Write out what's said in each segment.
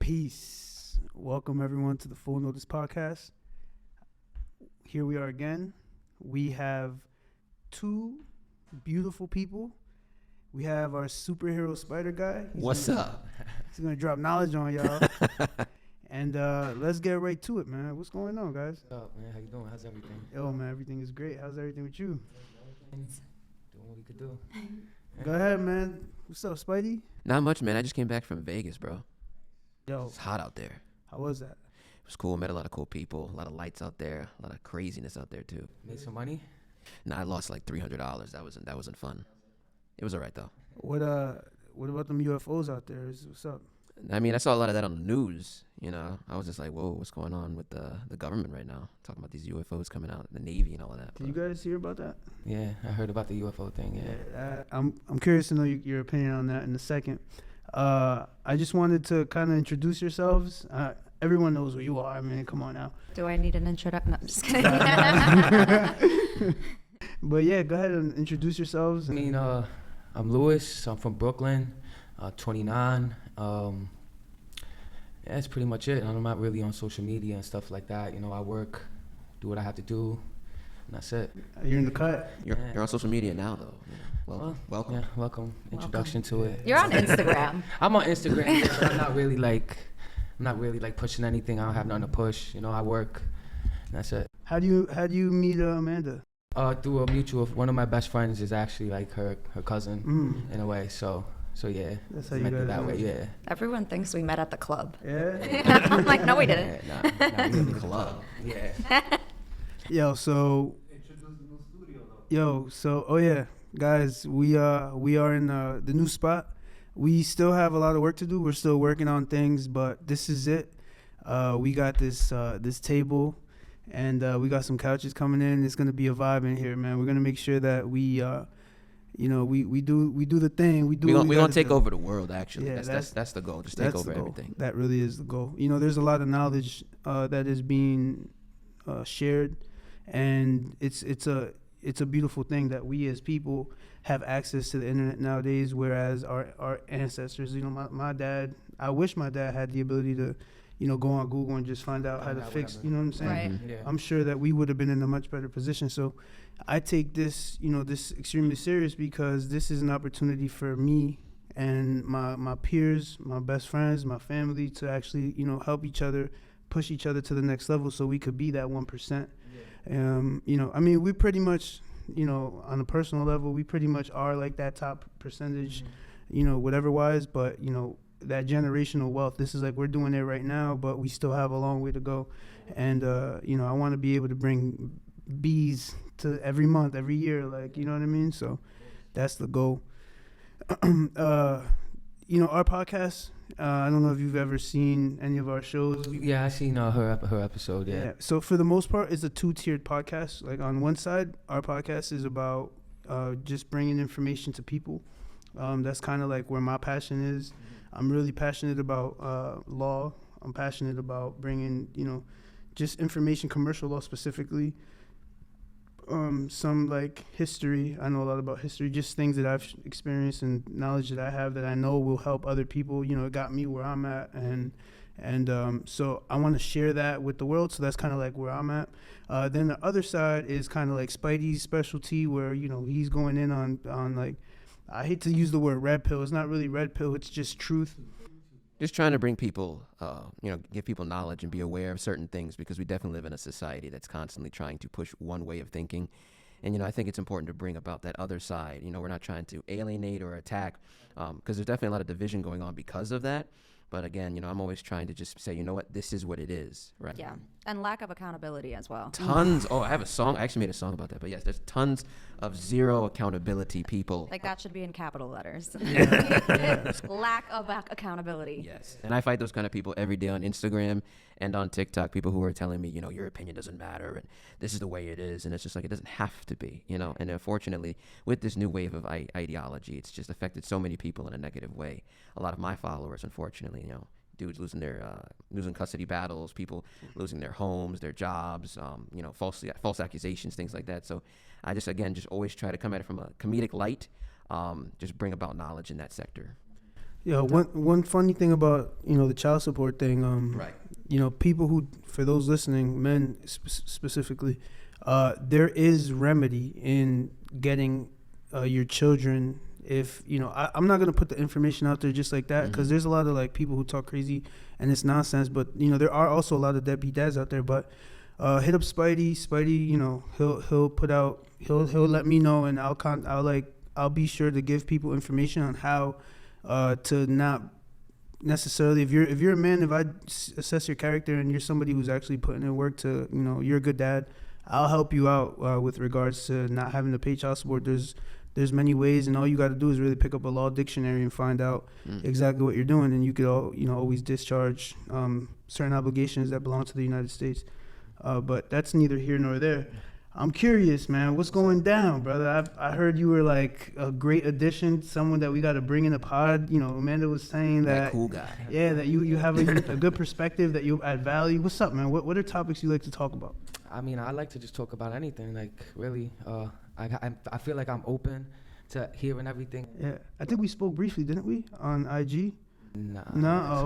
Peace. Welcome everyone to the Full Notice Podcast. Here we are again. We have two beautiful people. We have our superhero spider guy. What's up? He's gonna drop knowledge on y'all. And let's get right to it, man. What's going on, guys? What's up, man? How you doing? How's everything? Yo, man, everything is great. How's everything with you? Doing what we could do. Go ahead, man. What's up, Spidey? Not much, man. I just came back from Vegas, bro. Yo, It's hot out there. how was that? It was cool. Met a lot of cool people. A lot of lights out there. A lot of craziness out there too. Made some money? Nah, I lost like $300. That wasn't fun. It was alright though. What about them UFOs out there? What's up? I mean, I saw a lot of that on the news. You know, I was just like, whoa, what's going on with the government right now? Talking about these UFOs coming out, the Navy and all of that. Did you guys hear about that? Yeah, I heard about the UFO thing. Yeah. I'm curious to know your opinion on that in a second. I just wanted to kind of introduce yourselves. Everyone knows who you are. I mean, come on now. Do I need an introduction? No, I'm just kidding. But yeah, go ahead and introduce yourselves. I mean, I'm Louis. I'm from Brooklyn. 29. Yeah, that's pretty much it. I'm not really on social media and stuff like that. You know, I work, do what I have to do, and that's it. You're in the cut. You're on social media now though. Well, welcome. Yeah, welcome. Introduction to it. You're on Instagram. I'm on Instagram. But I'm not really like pushing anything. I don't have nothing to push. You know, I work, and that's it. How do you meet Amanda? Through a mutual. One of my best friends is actually like her cousin in a way. So yeah. That's how you met guys that met. way. Yeah. Everyone thinks we met at the club. Yeah. I'm like, no, we didn't. Yeah, nah, we in the club. Yeah. So oh yeah, guys, we are in the new spot. We still have a lot of work to do. We're still working on things, but this is it. We got this table, and we got some couches coming in. It's gonna be a vibe in here, man. We're gonna make sure that we do the thing. We gonna take over the world. Actually, Yeah, that's the goal. Just take over the goal. everything. That really is the goal. You know, there's a lot of knowledge that is being shared, and it's a beautiful thing that we as people have access to the internet nowadays, whereas our ancestors, you know, my dad, I wish my dad had the ability to, you know, go on Google and just find out how to fix, you know what I'm saying? Right. Yeah. I'm sure that we would have been in a much better position. So I take this, you know, this extremely serious because this is an opportunity for me and my peers, my best friends, my family to actually, you know, help each other, push each other to the next level so we could be that 1%. You know, I mean, we pretty much, you know, on a personal level, we pretty much are like that top percentage, you know, whatever wise, but, you know, that generational wealth, this is like we're doing it right now, but we still have a long way to go. And, you know, I want to be able to bring bees to every month, every year, like, you know what I mean? So that's the goal. You know, our podcast, I don't know if you've ever seen any of our shows. Yeah, I seen her episode. Yeah. So for the most part, it's a two-tiered podcast. Like on one side, our podcast is about just bringing information to people. That's kind of like where my passion is. I'm really passionate about law. I'm passionate about bringing, you know, just information, commercial law specifically. Some like history. I know a lot about history, just things that I've experienced and knowledge that I have that I know will help other people. You know, it got me where I'm at, and so I want to share that with the world. So that's kind of like where I'm at. Then the other side is kind of like Spidey's specialty, where, you know, he's going in on like, I hate to use the word red pill. It's not really red pill. It's just truth. Just trying to bring people, you know, give people knowledge and be aware of certain things, because we definitely live in a society that's constantly trying to push one way of thinking. And, you know, I think it's important to bring about that other side. You know, we're not trying to alienate or attack, because there's definitely a lot of division going on because of that. But again, you know, I'm always trying to just say, you know what, this is what it is, right? Yeah, and lack of accountability as well. Tons. Oh, I have a song. I actually made a song about that. But yes, there's tons of zero accountability people. Like that should be in capital letters. Yeah. Lack of accountability. Yes. And I fight those kind of people every day on Instagram and on TikTok. People who are telling me, you know, your opinion doesn't matter and this is the way it is. And it's just like, it doesn't have to be, you know. And unfortunately, with this new wave of ideology, it's just affected so many people in a negative way. A lot of my followers, unfortunately, you know, dudes losing custody battles, people losing their homes, their jobs, you know, false accusations, things like that. So I just always try to come at it from a comedic light, just bring about knowledge in that sector. Yeah, one funny thing about the child support thing, Right. People who, for those listening, men specifically, there is remedy in getting your children. If I'm not gonna put the information out there just like that, because there's a lot of like people who talk crazy and it's nonsense. But there are also a lot of deadbeat dads out there. But hit up Spidey. Spidey, he'll put out, he'll let me know, and I'll be sure to give people information on how to not necessarily, if you're a man, if I assess your character and you're somebody who's actually putting in work to, you're a good dad, I'll help you out with regards to not having to pay child support. There's many ways, and all you got to do is really pick up a law dictionary and find out exactly what you're doing, and you could always discharge certain obligations that belong to the United States. But that's neither here nor there. I'm curious, man. What's going down, brother? I heard you were like a great addition, someone that we got to bring in the pod. Amanda was saying that cool guy. Yeah, that you have a good perspective, that you add value. What's up, man? What are topics you like to talk about? I mean, I like to just talk about anything. Like, really, I feel like I'm open to hearing everything. Yeah, I think we spoke briefly, didn't we, on IG? Nah. No? Oh,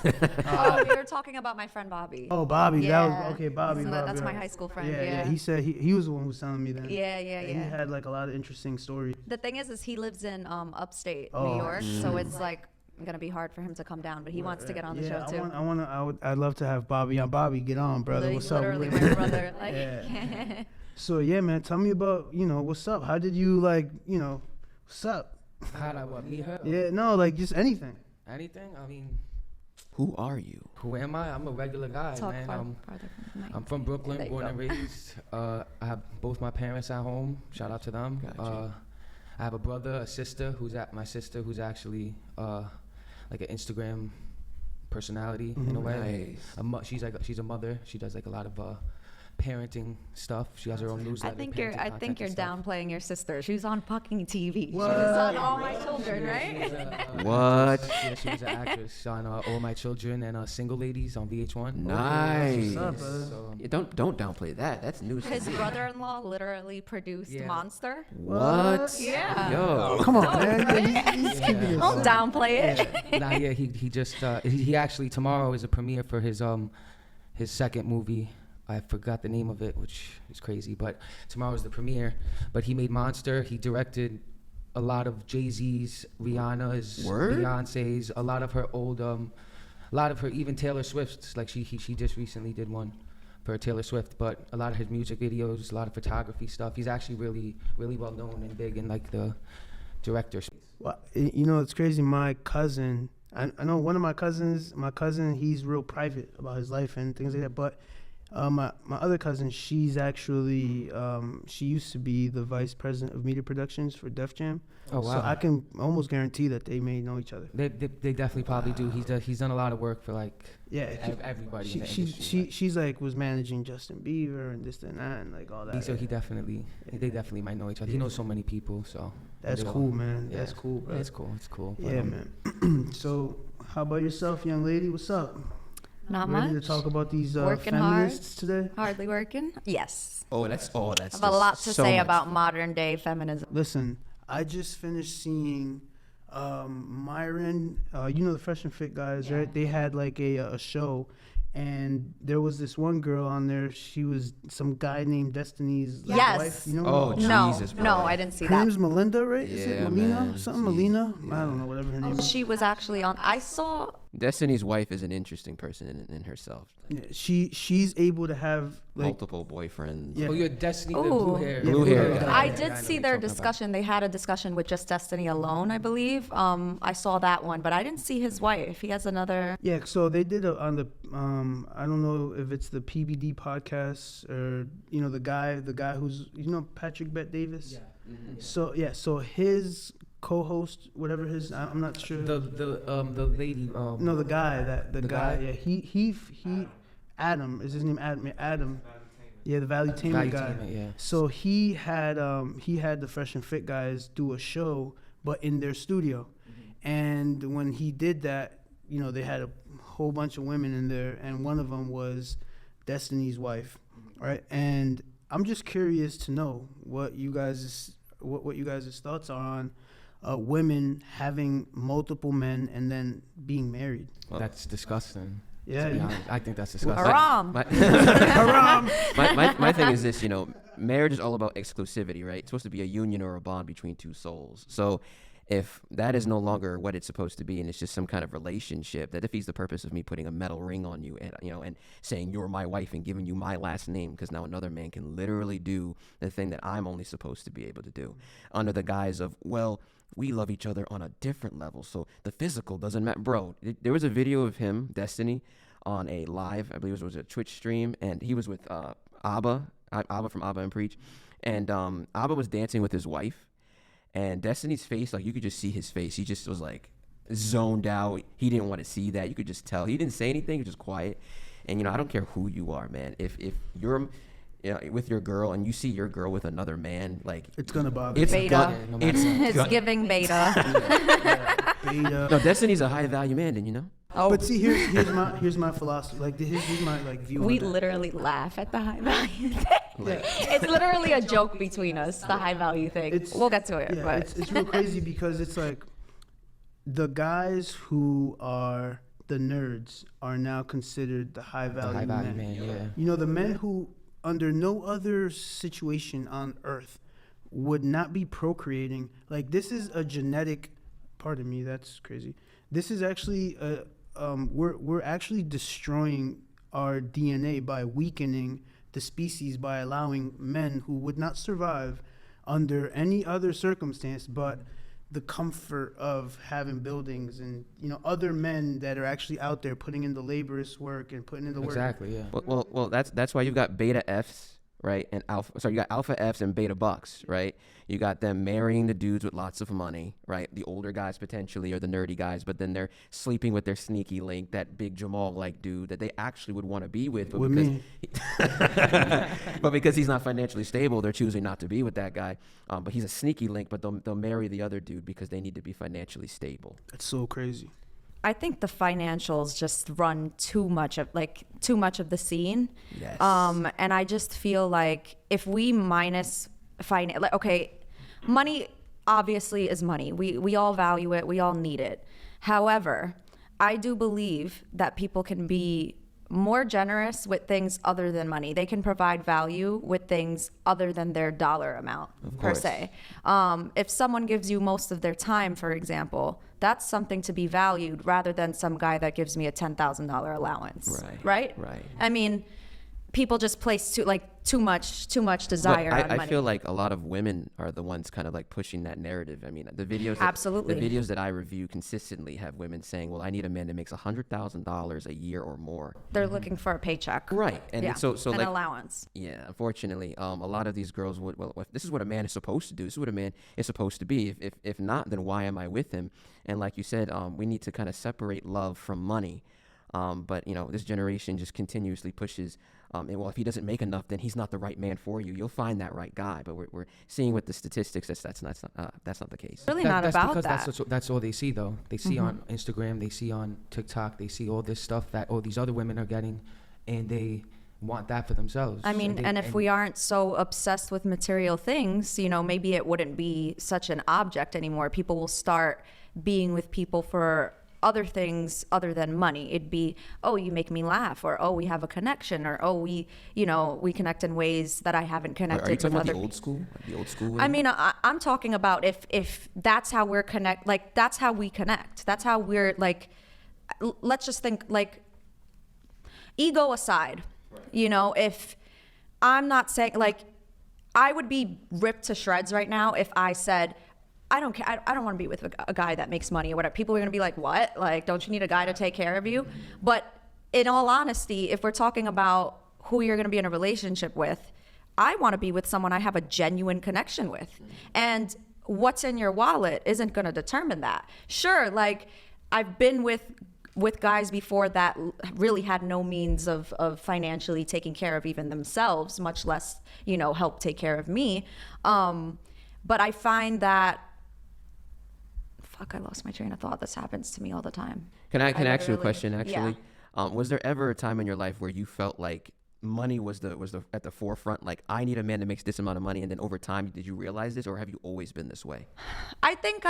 okay. Oh, we were talking about my friend Bobby. Oh, Bobby. Yeah. That was okay. Bobby. That's my right. high school friend. Yeah. He said he was the one who was telling me that. Yeah. He had like a lot of interesting stories. The thing is he lives in upstate Oh. New York, so it's like gonna be hard for him to come down, but he wants to get on the show too. I'd love to have Bobby on. Bobby, get on, brother. What's up? Literally my brother. Like, Yeah. So yeah, man, tell me about what's up. How did you what's up? How'd I meet her? Yeah, no, like just anything. Anything? I mean, Who are you? who am I? I'm a regular guy, talk man. farther from the mic. I'm from There Brooklyn, you born go. and raised. I have both my parents at home. Shout out to them. Gotcha. I have a brother, a sister, who's actually like an Instagram personality in a way. Nice. She's a mother. She does like a lot of parenting stuff. She has her own I newsletter. think parenting you're content and stuff. downplaying your sister. She was on fucking TV. What? She was on All My Children, She was, right? What? Yeah, she was an actress on All My Children and Single Ladies on VH1. Nice. What's up, brother? So, Yeah, don't downplay that. That's news. to His me. brother-in-law literally produced Yeah. Monster. What? Yeah. Yo. Come on, man. He's keeping it Don't downplay it. nah, yeah, he just he actually tomorrow is a premiere for his second movie. I forgot the name of it, which is crazy, but tomorrow is the premiere. But he made Monster. He directed a lot of Jay-Z's, Rihanna's, Word? Beyonce's, a lot of her old, a lot of her, even Taylor Swift's. Like she just recently did one for Taylor Swift. But a lot of his music videos, a lot of photography stuff. He's actually really, really well known and big in like the director space. Well, it's crazy. My cousin, I know one of my cousins. My cousin, he's real private about his life and things like that. But my other cousin, she's actually she used to be the vice president of media productions for Def Jam. Oh wow! So I can almost guarantee that they may know each other. They definitely probably do. He's done a lot of work for like everybody in the industry. She's like was managing Justin Bieber and this and that and like all that. So they definitely might know each other. He knows so many people, so That's they all- cool, man. yeah. That's cool, bro. It's cool. It's cool. Yeah, man. So how about yourself, young lady? What's up? Not Ready much. to talk about these Working hard. feminists today? Hardly working. Yes. That's I have a just lot to so say much about fun. modern day feminism. Listen, I just finished seeing Myron, the Fresh and Fit guys, right? They had like a show, and there was this one girl on there. She was some guy named Destiny's like, Yes. wife. You know? Oh, No, Jesus, no, bro. I didn't see Her that. name's Melinda, right? Is it Yeah, Melina? man. Something Jeez. Melina? I don't know, whatever her name is. She was actually on. I saw. Destiny's wife is an interesting person in herself. Yeah, she's able to have like Multiple boyfriends. Yeah. Oh, you're Destiny, the Ooh. blue hair. Blue hair guy. I Yeah, did know see what their you're talking about. discussion. They had a discussion with just Destiny alone, I believe. I saw that one, but I didn't see his wife. He has another. Yeah, so they did on the I don't know if it's the PBD podcast or the guy who's Patrick Bet Davis. Yeah. So his co-host, whatever his, I'm not sure. The lady. No, the guy The guy. guy? Yeah, he Adam is his name. Adam. Yeah, the Valuetainment guy. Valuetainment, yeah. So he had the Fresh and Fit guys do a show, but in their studio, and when he did that, they had a whole bunch of women in there, and one of them was Destiny's wife, right? And I'm just curious to know what you guys' thoughts are on women having multiple men and then being married. That's disgusting. Yeah. To be honest. I think that's disgusting. Haram. My thing is this, marriage is all about exclusivity, right? It's supposed to be a union or a bond between two souls. So if that is no longer what it's supposed to be, and it's just some kind of relationship, that defeats the purpose of me putting a metal ring on you and and saying you're my wife and giving you my last name, because now another man can literally do the thing that I'm only supposed to be able to do, under the guise of, well, we love each other on a different level, so the physical doesn't matter. Bro, there was a video of him, Destiny, on a live, I believe it was a Twitch stream, and he was with Abba from Abba and Preach, and Abba was dancing with his wife. And Destiny's face, like, you could just see his face. He just was like zoned out. He didn't want to see that. You could just tell. He didn't say anything. He was just quiet. And I don't care who you are, man. If you're with your girl and you see your girl with another man, like, It's gonna bother. it's Beta. it's Giving beta. Beta. no, Destiny's a high value man, didn't you know? Oh, But see, here's my philosophy. Like, here's my view. we on that. literally laugh at the high value thing. Like, It's literally a joke between us, the high value thing. We'll get to it. Yeah, but it's real crazy because it's like the guys who are the nerds are now considered the high The value high value men. man, yeah. The men who, under no other situation on earth, would not be procreating. Like, this is a genetic. Pardon me, that's crazy. This is actually we're actually destroying our DNA by weakening the species by allowing men who would not survive under any other circumstance but the comfort of having buildings and other men that are actually out there putting in the laborious work and putting in the work. Exactly, yeah. well, that's why you've got beta Fs, right? And alpha. So you got alpha Fs and beta bucks, right? You got them marrying the dudes with lots of money, right? The older guys potentially, or the nerdy guys, but then they're sleeping with their sneaky link, that big Jamal like dude that they actually would want to be with, but With because me. but because he's not financially stable, they're choosing not to be with that guy. But he's a sneaky link, but they'll marry the other dude because they need to be financially stable. That's so crazy. I think the financials just run too much of the scene. Yes. And I just feel like if we minus money obviously is money. We all value it. We all need it. However, I do believe that people can be more generous with things other than money. They can provide value with things other than their dollar amount, per se. If someone gives you most of their time, for example, that's something to be valued rather than some guy that gives me a $10,000 allowance. Right? Right. I mean, people just place too much desire But on I money. feel like a lot of women are the ones kind of like pushing that narrative. I mean, the videos Absolutely. the videos that I review consistently have women saying, "Well, I need a man that makes $100,000 a year or more." They're looking for a paycheck. Right. And Yeah. so an like, allowance. yeah, unfortunately, a lot of these girls would, well, if this is what a man is supposed to do. This is what a man is supposed to be. If not, then why am I with him? And like you said, we need to kind of separate love from money. But this generation just continuously pushes. Well, if he doesn't make enough, then he's not the right man for you. You'll find that right guy. But we're seeing with the statistics that's not the case. Really not That's about because that. that's all they see, though. They see on Instagram, they see on TikTok, they see all this stuff that all these other women are getting, and they want that for themselves. I mean, and if we aren't so obsessed with material things, maybe it wouldn't be such an object anymore. People will start being with people for other things other than money. It'd be, oh, you make me laugh, or oh, we have a connection, or oh, we connect in ways that I haven't connected Are you talking with about other the old school? Like the old school way? I mean, I'm talking about if that's how we're that's how we connect. That's how we're let's just think ego aside, if I'm not saying I would be ripped to shreds right now if I said, I don't care. I don't want to be with a guy that makes money or whatever. People are going to be like, what? Don't you need a guy to take care of you? But in all honesty, if we're talking about who you're going to be in a relationship with, I want to be with someone I have a genuine connection with. And what's in your wallet isn't going to determine that. Sure, I've been with guys before that really had no means of financially taking care of even themselves, much less, help take care of me. But I find that I lost my train of thought. This happens to me all the time. Can I ask you a literally- question, actually? Yeah. Was there ever a time in your life where you felt like money was the at the forefront? Like, I need a man that makes this amount of money, and then over time, did you realize this, or have you always been this way? I think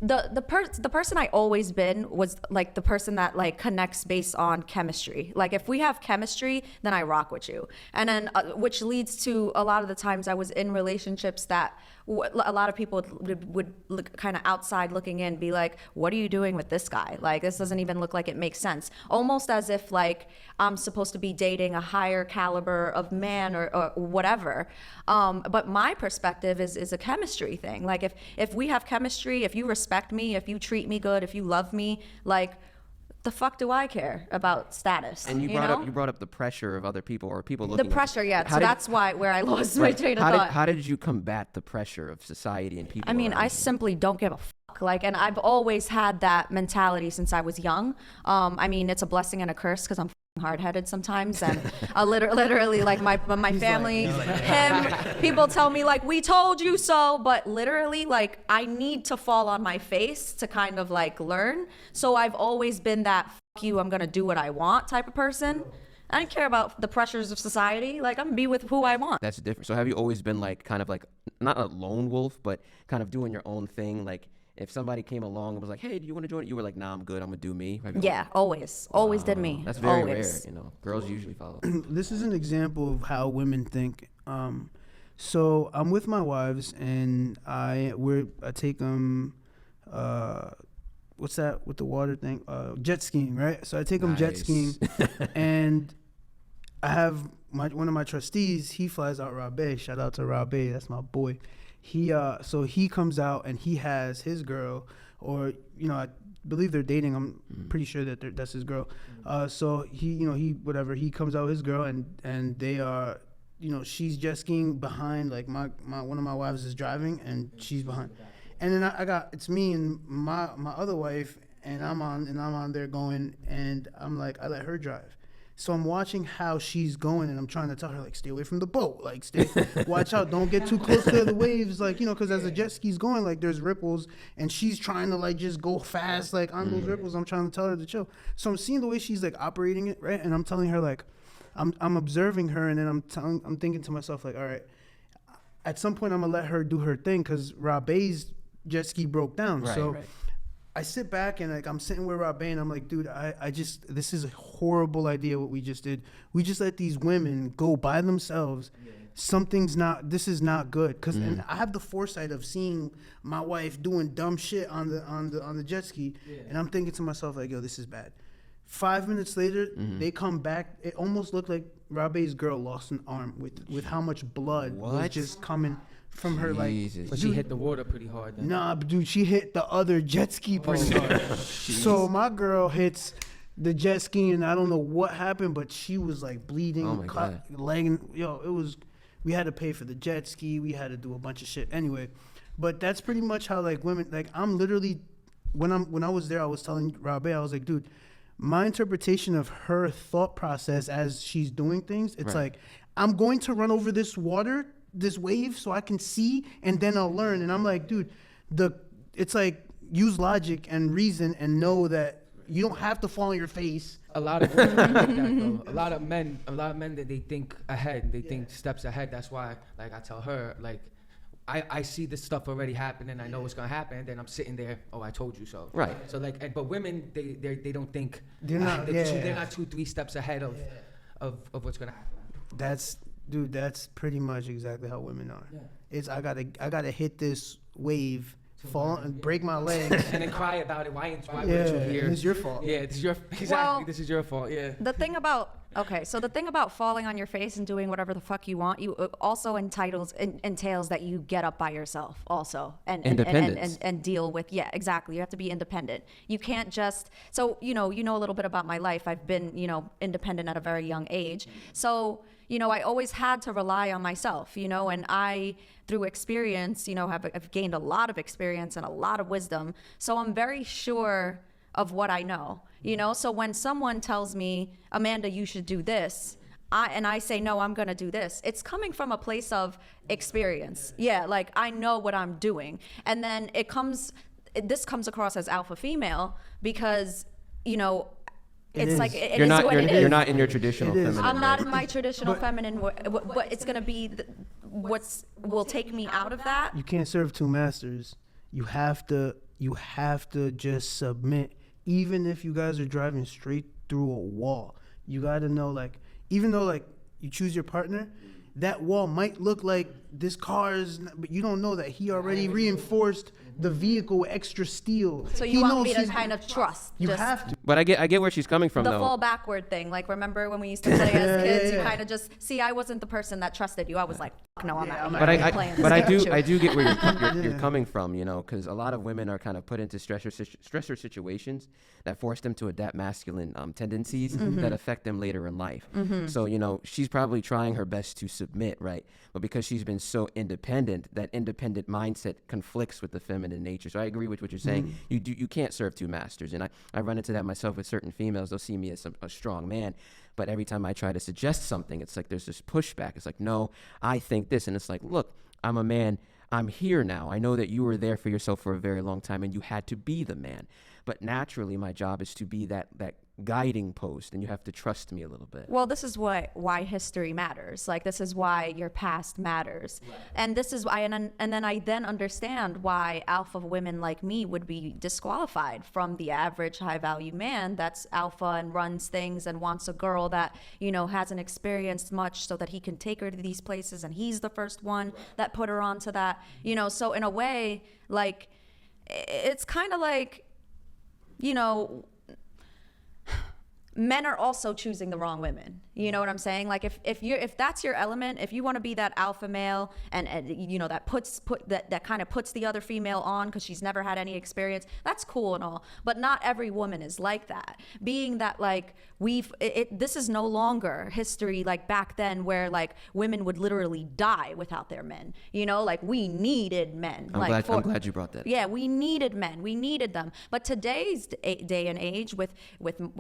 the person I always been was like the person that like connects based on chemistry. Like if we have chemistry, then I rock with you. And then which leads to a lot of the times I was in relationships that a lot of people would look kind of outside looking in, be like, what are you doing with this guy? Like, this doesn't even look like it makes sense. Almost as if like I'm supposed to be dating a higher caliber of man or whatever. But my perspective is a chemistry thing. Like if we have chemistry, if you respect me, if you treat me good, if you love me, like, the fuck do I care about status? And you brought up the pressure of other people or people looking the pressure, yeah. So that's where I lost my right. train of thought. How did you combat the pressure of society and people? I mean, around I you? simply don't give a fuck. Like, and I've always had that mentality since I was young. I mean, it's a blessing and a curse because I'm hard-headed sometimes, and literally like my family, people tell me like, we told you so, but literally like I need to fall on my face to kind of like learn. So I've always been that fuck you, I'm gonna do what I want type of person. I don't care about the pressures of society. Like, I'm gonna be with who I want. That's different. So have you always been like kind of like not a lone wolf, but kind of doing your own thing? Like, if somebody came along and was like, hey, do you want to join it? You were like, nah, I'm good. I'm going to do me. Yeah, always did me. That's very always. rare. Girls usually follow. This is an example of how women think. So I'm with my wives, and I take them. What's that with the water thing? Jet skiing, right? So I take them jet skiing, and I have one of my trustees. He flies out Rabe. Shout out to Rabe. That's my boy. So he comes out and he has his girl, or I believe they're dating. I'm pretty sure that that's his girl. So he comes out with his girl, and they are, she's jet skiing behind, like my one of my wives is driving and she's behind, and then it's me and my other wife, and I'm on there going, and I'm like, I let her drive. So I'm watching how she's going, and I'm trying to tell her, like, stay away from the boat. Like, watch out. Don't get too close to the waves. Like, because as the jet ski's going, like, there's ripples, and she's trying to, like, just go fast, like, on those ripples. I'm trying to tell her to chill. So I'm seeing the way she's, like, operating it, right? And I'm telling her, like, I'm observing her, and then I'm thinking to myself, like, all right, at some point I'm going to let her do her thing, because Rabe's jet ski broke down. Right, so right. I sit back, and like I'm sitting with Rabe, and I'm like, dude, this is a horrible idea what we just did. We just let these women go by themselves. Yeah. This is not good. And I have the foresight of seeing my wife doing dumb shit on the jet ski, and I'm thinking to myself, like, yo, this is bad. 5 minutes later, they come back. It almost looked like Rabe's girl lost an arm with how much blood was just coming from her, Jesus. like. But she hit the water pretty hard then. Nah, but dude, she hit the other jet ski pretty hard. So my girl hits the jet ski, and I don't know what happened, but she was like bleeding, Oh my God. leg. We had to pay for the jet ski. We had to do a bunch of shit. Anyway, but that's pretty much how like women, like I'm literally, when I was there, I was telling Rabe, I was like, dude, my interpretation of her thought process as she's doing things, it's Right. like, I'm going to run over this wave so I can see, and then I'll learn. And I'm like, dude, it's like, use logic and reason and know that you don't have to fall on your face. A lot of women are like that, though. A lot of men that they think ahead, they think steps ahead. That's why, like, I tell her, like, I see this stuff already happening. I know what's gonna happen. Then I'm sitting there. Oh, I told you so. Right. So like, but women, they don't think. They're not. They're not 2-3 steps ahead of what's gonna happen. That's pretty much exactly how women are. Yeah. It's I gotta hit this wave, fall and break my legs. And then cry about it. Why Yeah, weren't you here? and it's your fault. Yeah, this is your fault. Yeah. The thing about falling on your face and doing whatever the fuck you want, you also entails that you get up by yourself also and deal with, yeah, exactly. You have to be independent. You can't just, so you know a little bit about my life. I've been independent at a very young age. So I always had to rely on myself, and I, through experience, have gained a lot of experience and a lot of wisdom. So I'm very sure of what I know, So when someone tells me, Amanda, you should do this, I say, no, I'm going to do this, it's coming from a place of experience. Yeah, like I know what I'm doing. And then this comes across as alpha female because, It it's is. like it You're is not what you're, it you're is. not in your traditional It is. feminine. I'm not right? in my traditional But- feminine. What it's gonna be? What's will take me out of that? You can't serve two masters. You have to just submit, even if you guys are driving straight through a wall. You got to know, like, even though like you choose your partner, that wall might look like this car is, but you don't know that he already reinforced the vehicle with extra steel. So He you want knows me to he's- kind of trust? You just have to. But I get where she's coming from the though. fall backward thing. Like, remember when we used to play as kids? yeah. You kind of just see. I wasn't the person that trusted you. I was like, no, I'm not. But I playing this do game. get where you're Yeah. coming from, you know, because a lot of women are kind of put into stressor situations that force them to adapt masculine tendencies that affect them later in life. So, you know, she's probably trying her best to submit, right? But because she's been so independent, that independent mindset conflicts with the feminine nature. So I agree with what you're saying. You can't serve two masters, and I run into that myself with certain females. They'll see me as a strong man. But every time I try to suggest something, it's like there's this pushback. It's like, no, I think this. And it's like, look, I'm a man. I'm here now. I know that you were there for yourself for a very long time and you had to be the man. But naturally, my job is to be that guiding post, and you have to trust me a little bit. Well, this is why history matters. Like, this is why your past matters. And this is why, and then I understand why alpha women like me would be disqualified from the average high value man that's alpha and runs things and wants a girl that, you know, hasn't experienced much so that he can take her to these places, and he's the first one that put her onto that, you know. So in a way, like, it's kind of like, you know, men are also choosing the wrong women. You know what I'm saying? Like, if that's your element, if you want to be that alpha male and you know, that that kind of puts the other female on because she's never had any experience, that's cool and all. But not every woman is like that. Being that, like, this is no longer history like back then where like women would literally die without their men. You know, like, we needed men. I'm glad you brought that. Yeah, we needed men. We needed them. But today's day and age, with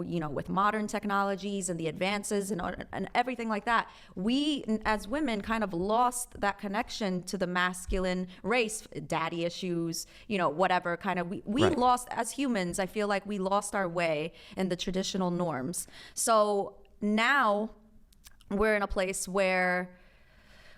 you know, with modern technologies and the advances and everything like that, we as women kind of lost that connection to the masculine race, daddy issues, you know, whatever kind of. We Right. lost, as humans, I feel like we lost our way in the traditional norms. So now we're in a place where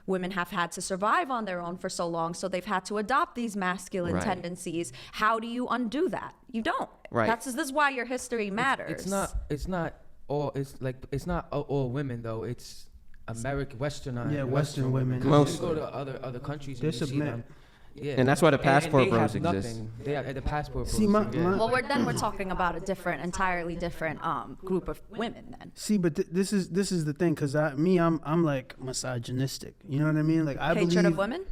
women have had to survive on their own for so long, so they've had to adopt these masculine Right. tendencies. How do you undo that? You don't. Right. This is why your history matters. It's not all women though. It's American Western. Yeah, Western women. Most- You go to other countries They and you see submit. them. Yeah. And that's why the passport they bros have exist. nothing. They have the passport See, bros. my- yeah. my- Well, we're talking about a entirely different group of women then. See, but this is the thing, because I'm like misogynistic. You know what I mean? Like, I Hatred believe. of women?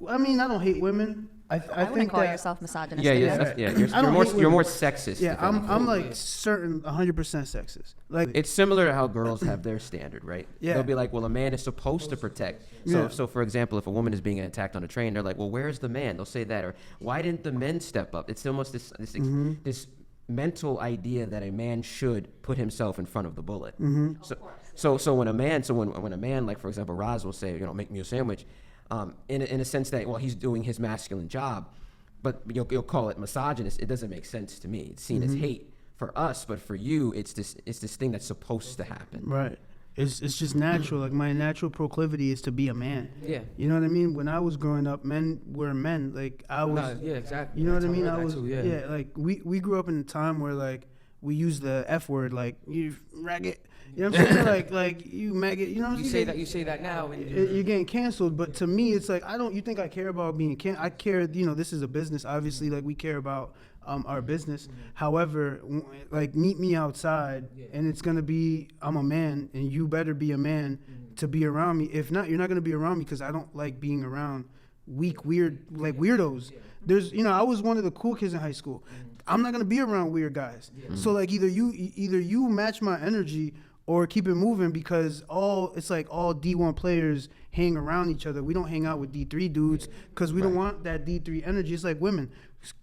I mean, I don't hate women. I wouldn't think call that. yourself misogynistic. Yeah, then. I don't hate you're more women. sexist. Yeah, if anything. I'm like certain 100% sexist. Like, It's similar to how girls have their standard, right? Yeah. They'll be like, well, a man is supposed to protect. So, Yeah. so for example, if a woman is being attacked on a train, they're like, well, where's the man? They'll say that, or why didn't the men step up? It's almost this mental idea that a man should put himself in front of the bullet. So when a man, like for example, Roz will say, you know, make me a sandwich, in a sense that, well, he's doing his masculine job, but you'll call it misogynist. It doesn't make sense to me. It's seen as hate for us, but for you, it's this thing that's supposed to happen. right. It's just natural. Like, my natural proclivity is to be a man. Yeah. You know what I mean? When I was growing up, men were men. Like, I was. No, yeah, exactly. You know what I That's mean? how I read was. that too, Yeah. Like, we grew up in a time where, like, we use the F word, like, you ragged. You know what I'm saying? like you maggot. You know what I'm saying? You say that now. And You're getting canceled, but to me, it's like, you think I care about being canceled? I care, you know, this is a business, obviously, like, we care about our business. However, like, meet me outside, and it's gonna be, I'm a man, and you better be a man to be around me. If not, you're not gonna be around me, because I don't like being around weak, weird, like, weirdos. There's, you know, I was one of the cool kids in high school. I'm not gonna be around weird guys. So, like, either you match my energy or keep it moving, because it's like all D1 players hang around each other. We don't hang out with D3 dudes because we don't want that D3 energy. It's like women.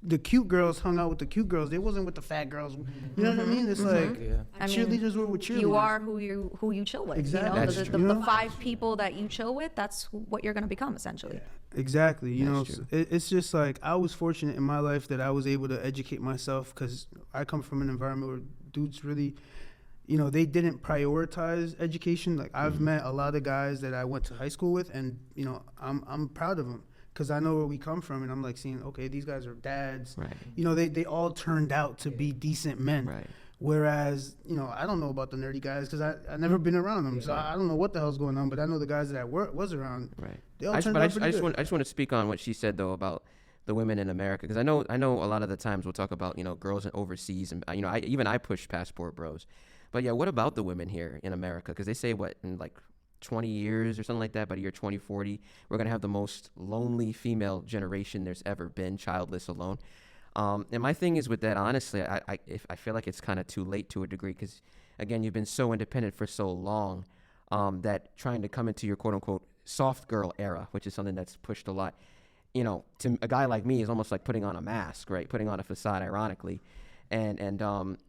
The cute girls hung out with the cute girls. They wasn't with the fat girls. You know what I mean? It's like Yeah. I mean, cheerleaders were with cheerleaders. You are who you chill with. Exactly. You know, That's the, true. the 5 people that you chill with, that's what you're going to become essentially. Exactly. You know, That's true. it's just like, I was fortunate in my life that I was able to educate myself, because I come from an environment where dudes really, you know, they didn't prioritize education. Like I've met a lot of guys that I went to high school with, and you know, I'm proud of them because I know where we come from, and I'm like seeing, okay, these guys are dads. Right. You know, they all turned out to be decent men. Right. Whereas, you know, I don't know about the nerdy guys because I never been around them, so I don't know what the hell's going on. But I know the guys that I was around. Right. They all turned out pretty good. I just want to speak on what she said though about the women in America, because I know a lot of the times we'll talk about, you know, girls in overseas, and you know, I push passport bros, but yeah, what about the women here in America? Because they say what in like 20 years or something like that, by the year 2040, we're gonna have the most lonely female generation there's ever been, childless alone. And my thing is with that, honestly, I feel like it's kind of too late to a degree, because again, you've been so independent for so long, that trying to come into your quote unquote soft girl era, which is something that's pushed a lot, you know, to a guy like me is almost like putting on a mask, right? Putting on a facade, ironically, and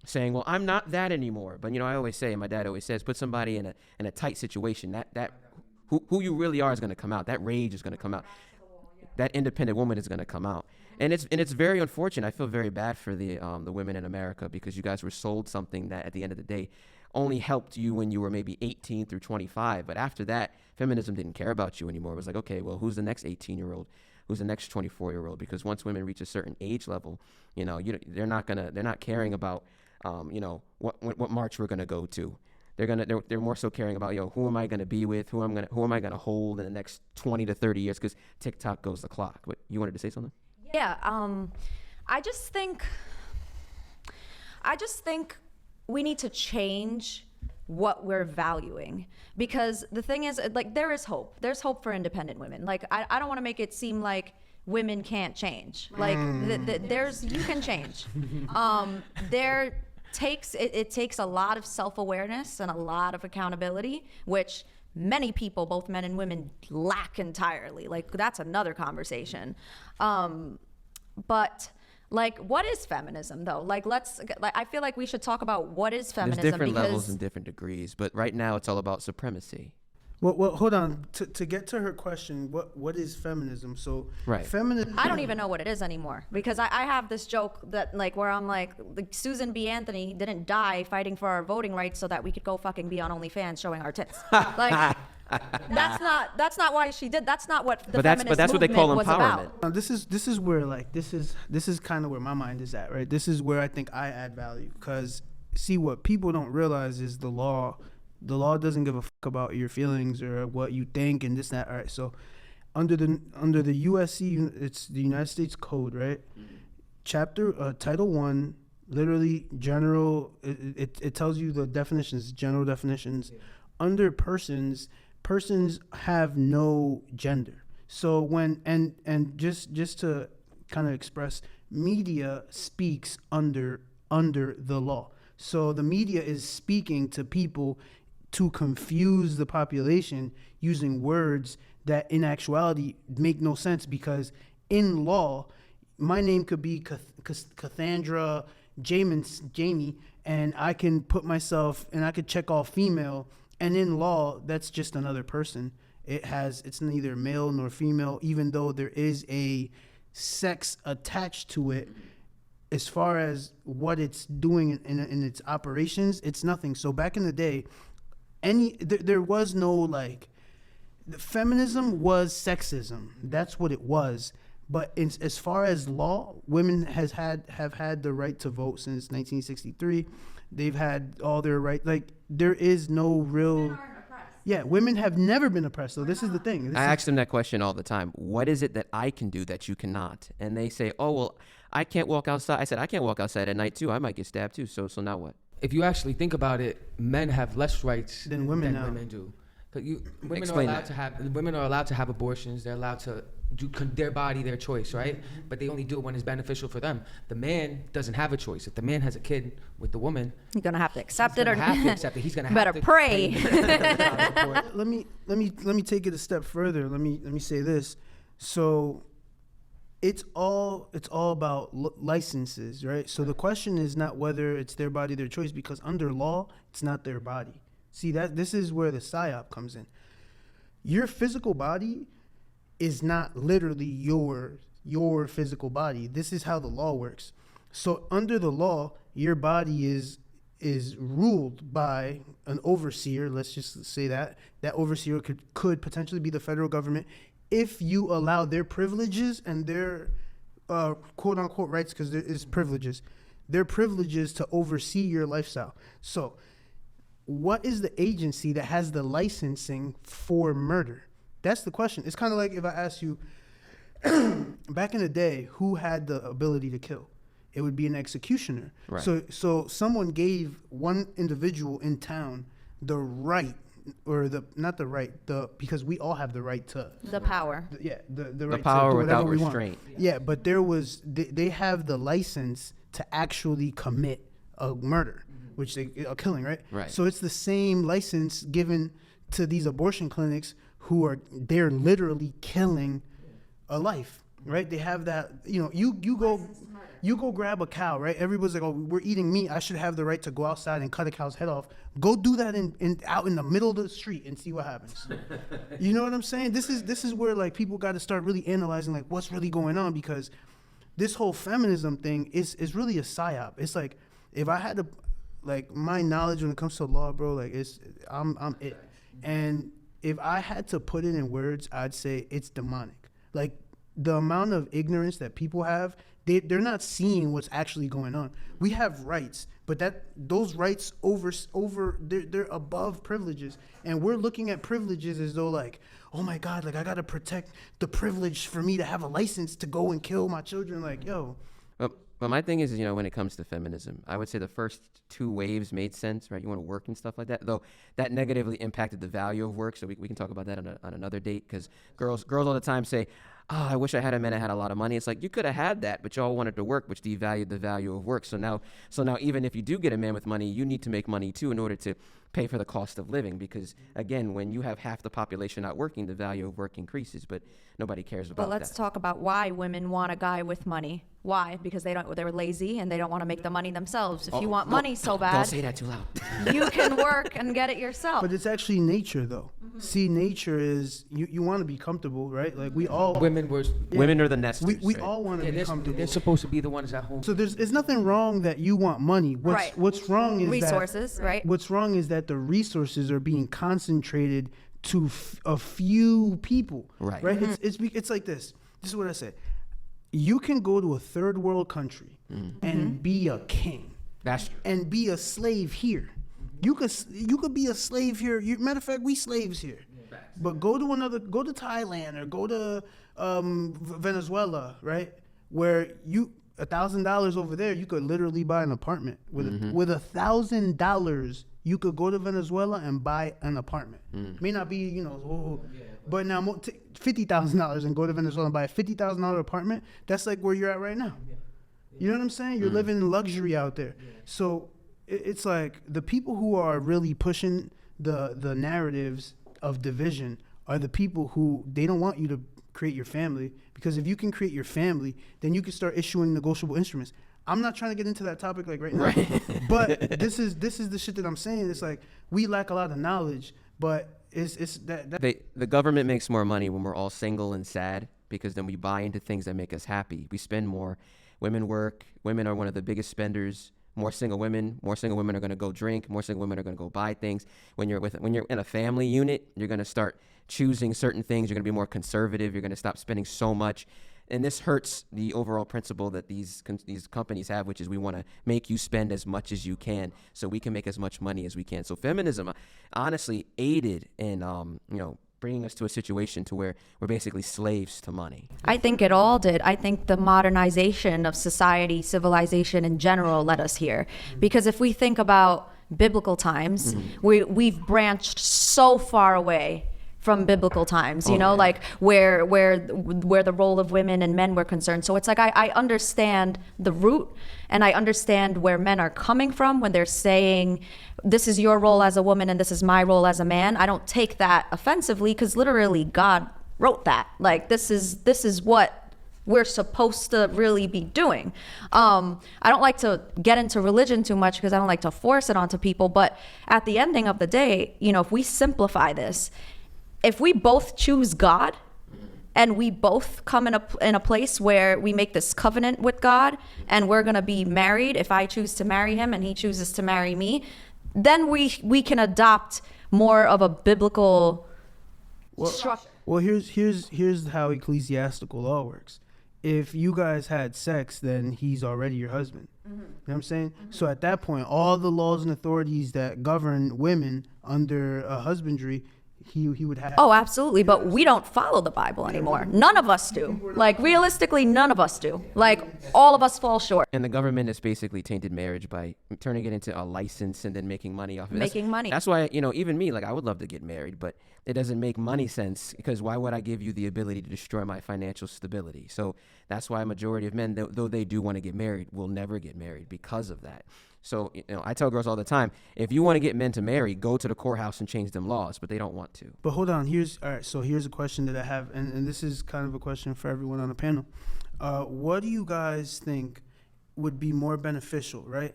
saying, well, I'm not that anymore. But you know, I always say, my dad always says, put somebody in a tight situation, that who you really are is going to come out. That rage is going to come out. That independent woman is going to come out. And it's very unfortunate. I feel very bad for the women in America, because you guys were sold something that at the end of the day only helped you when you were maybe 18 through 25. But after that, feminism didn't care about you anymore. It was like, okay, well, who's the next 18-year-old? Who's the next 24-year-old? Because once women reach a certain age level, you know, they're not caring about, you know, what march we're gonna go to. They're more so caring about, yo, who am I gonna be with? Who am I gonna hold in the next 20 to 30 years? Because TikTok goes the clock. But you wanted to say something? Yeah, I just think we need to change what we're valuing, because the thing is, like, there is hope. There's hope for independent women. Like, I don't want to make it seem like women can't change. Like, you can change. It takes a lot of self-awareness and a lot of accountability, which many people, both men and women, lack entirely. Like, that's another conversation. But like, what is feminism though? Like, I feel like we should talk about what is feminism. There's different levels and different degrees, but right now it's all about supremacy. Well, hold on. To get to her question, what is feminism? So, right. Feminism. I don't even know what it is anymore, because I have this joke that, like, where I'm like Susan B. Anthony didn't die fighting for our voting rights so that we could go fucking be on OnlyFans showing our tits. Like, that's not why she did. That's not what the feminist but that's what they call movement was empowerment. about. This is where, like, this is kind of where my mind is at, right? This is where I think I add value, because see, what people don't realize is the law doesn't give a fuck about your feelings or what you think and this, that. All right, so under the USC, it's the United States Code, right? Chapter Title 1, literally general. It tells you the definitions, general definitions. Yeah. Under persons have no gender. So when and just to kind of express, media speaks under the law. So the media is speaking to people to confuse the population using words that in actuality make no sense, because in law, my name could be Cassandra Jamie, and I can put myself, and I could check all female, and in law, that's just another person. It's neither male nor female, even though there is a sex attached to it. As far as what it's doing in its operations, it's nothing. So back in the day, there was no, like, feminism was sexism. That's what it was. But as far as law, women have had the right to vote since 1963. They've had all their right. Like, there is no real. Women aren't oppressed. Yeah, women have never been oppressed. So this is the thing. I ask them that question all the time. What is it that I can do that you cannot? And they say, oh, well, I can't walk outside. I said, I can't walk outside at night too. I might get stabbed too. So now what? If you actually think about it, men have less rights than women do. Women are allowed to have abortions. They're allowed to do their body, their choice, right? But they only do it when it's beneficial for them. The man doesn't have a choice. If the man has a kid with the woman, you're gonna have to accept it, or he's gonna better have to pray. Let me take it a step further. Let me say this. So it's all about licenses, right? So the question is not whether it's their body, their choice, because under law, it's not their body. See, this is where the psyop comes in. Your physical body is not literally your physical body. This is how the law works. So under the law, your body is is ruled by an overseer, let's just say that overseer could potentially be the federal government, if you allow their privileges and their quote unquote rights, because there is privileges, their privileges to oversee your lifestyle. So what is the agency that has the licensing for murder? That's the question. It's kind of like if I ask you, back in the day, who had the ability to kill? It would be an executioner. Right. So someone gave one individual in town the right, or because we all have the right to The power. the right power to do without whatever we want. restraint. Yeah, but they have the license to actually commit a murder, which a killing, right? Right. So it's the same license given to these abortion clinics they're literally killing a life, right? They have that, you go grab a cow, right? Everybody's like, oh, we're eating meat, I should have the right to go outside and cut a cow's head off. Go do that out in the middle of the street and see what happens. You know what I'm saying? This is where like people got to start really analyzing like what's really going on, because this whole feminism thing is really a psyop. It's like, if I had to, like, my knowledge when it comes to law, bro, like I'm it. And if I had to put it in words, I'd say it's demonic. Like, the amount of ignorance that people have, they're not seeing what's actually going on. We have rights, but those rights they're above privileges, and we're looking at privileges as though like, oh my God, like I gotta protect the privilege for me to have a license to go and kill my children. Like, yo. But my thing is, when it comes to feminism, I would say the first two waves made sense, right? You want to work and stuff like that, though that negatively impacted the value of work. So we can talk about that on another date, because girls all the time say, oh, I wish I had a man that had a lot of money. It's like, you could have had that, but y'all wanted to work, which devalued the value of work. So now even if you do get a man with money, you need to make money too in order to pay for the cost of living, because again, when you have half the population not working, the value of work increases, but nobody cares about that. But let's talk about why women want a guy with money. Why? Because they're lazy and they don't want to make the money themselves. If you want money so bad, don't say that too loud. you can work and get it yourself. But it's actually nature, though. See, nature is you want to be comfortable, right? Like we all Women are the nesters. we right? all want to be comfortable. they're supposed to be the ones at home. So there's nothing wrong that you want money. What's wrong is resources, right? What's wrong is that the resources are being concentrated to a few people. Right. Right. It's like this. This is what I said. You can go to a third world country and be a king. That's true. And be a slave here. You could be a slave here. Matter of fact, we slaves here. But go to Thailand or go to Venezuela, right? Where $1,000 over there, you could literally buy an apartment. With $1,000, you could go to Venezuela and buy an apartment. May not be, but now $50,000 and go to Venezuela and buy a $50,000 apartment. That's like where you're at right now. You know what I'm saying? You're living in luxury out there. So it's like the people who are really pushing the narratives of division are the people who they don't want you to create your family, because if you can create your family, then you can start issuing negotiable instruments. I'm not trying to get into that topic like right now, but this is the shit that I'm saying. It's like we lack a lot of knowledge, but it's that the government makes more money when we're all single and sad, because then we buy into things that make us happy. We spend more. Women work. Women are one of the biggest spenders. More single women are going to go drink. More single women are going to go buy things. When you're in a family unit, you're going to start choosing certain things. You're going to be more conservative. You're going to stop spending so much. And this hurts the overall principle that these companies have, which is we want to make you spend as much as you can so we can make as much money as we can. So feminism honestly aided in bringing us to a situation to where we're basically slaves to money. I think it all did. I think the modernization of society, civilization in general, led us here. Because if we think about biblical times, we've branched so far away from biblical times, like where the role of women and men were concerned. So it's like I understand the root, and I understand where men are coming from when they're saying, this is your role as a woman and this is my role as a man. I don't take that offensively, because literally God wrote that. Like this is what we're supposed to really be doing. I don't like to get into religion too much because I don't like to force it onto people. But at the ending of the day, if we simplify this, if we both choose God and we both come in a place where we make this covenant with God, and we're gonna be married. If I choose to marry him and he chooses to marry me, then we can adopt more of a biblical structure. Well, here's how ecclesiastical law works. If you guys had sex, then he's already your husband. You know what I'm saying? So at that point, all the laws and authorities that govern women under husbandry, he would have. Oh, absolutely. But we don't follow the Bible anymore. None of us do. Like, realistically, none of us do. Like, all of us fall short. And the government has basically tainted marriage by turning it into a license and then making money off of it. Making money. That's why, even me, like, I would love to get married, but it doesn't make money sense, because why would I give you the ability to destroy my financial stability? So that's why a majority of men, though they do want to get married, will never get married because of that. So, I tell girls all the time, if you want to get men to marry, go to the courthouse and change them laws, but they don't want to. But hold on, so here's a question that I have, and this is kind of a question for everyone on the panel. What do you guys think would be more beneficial, right?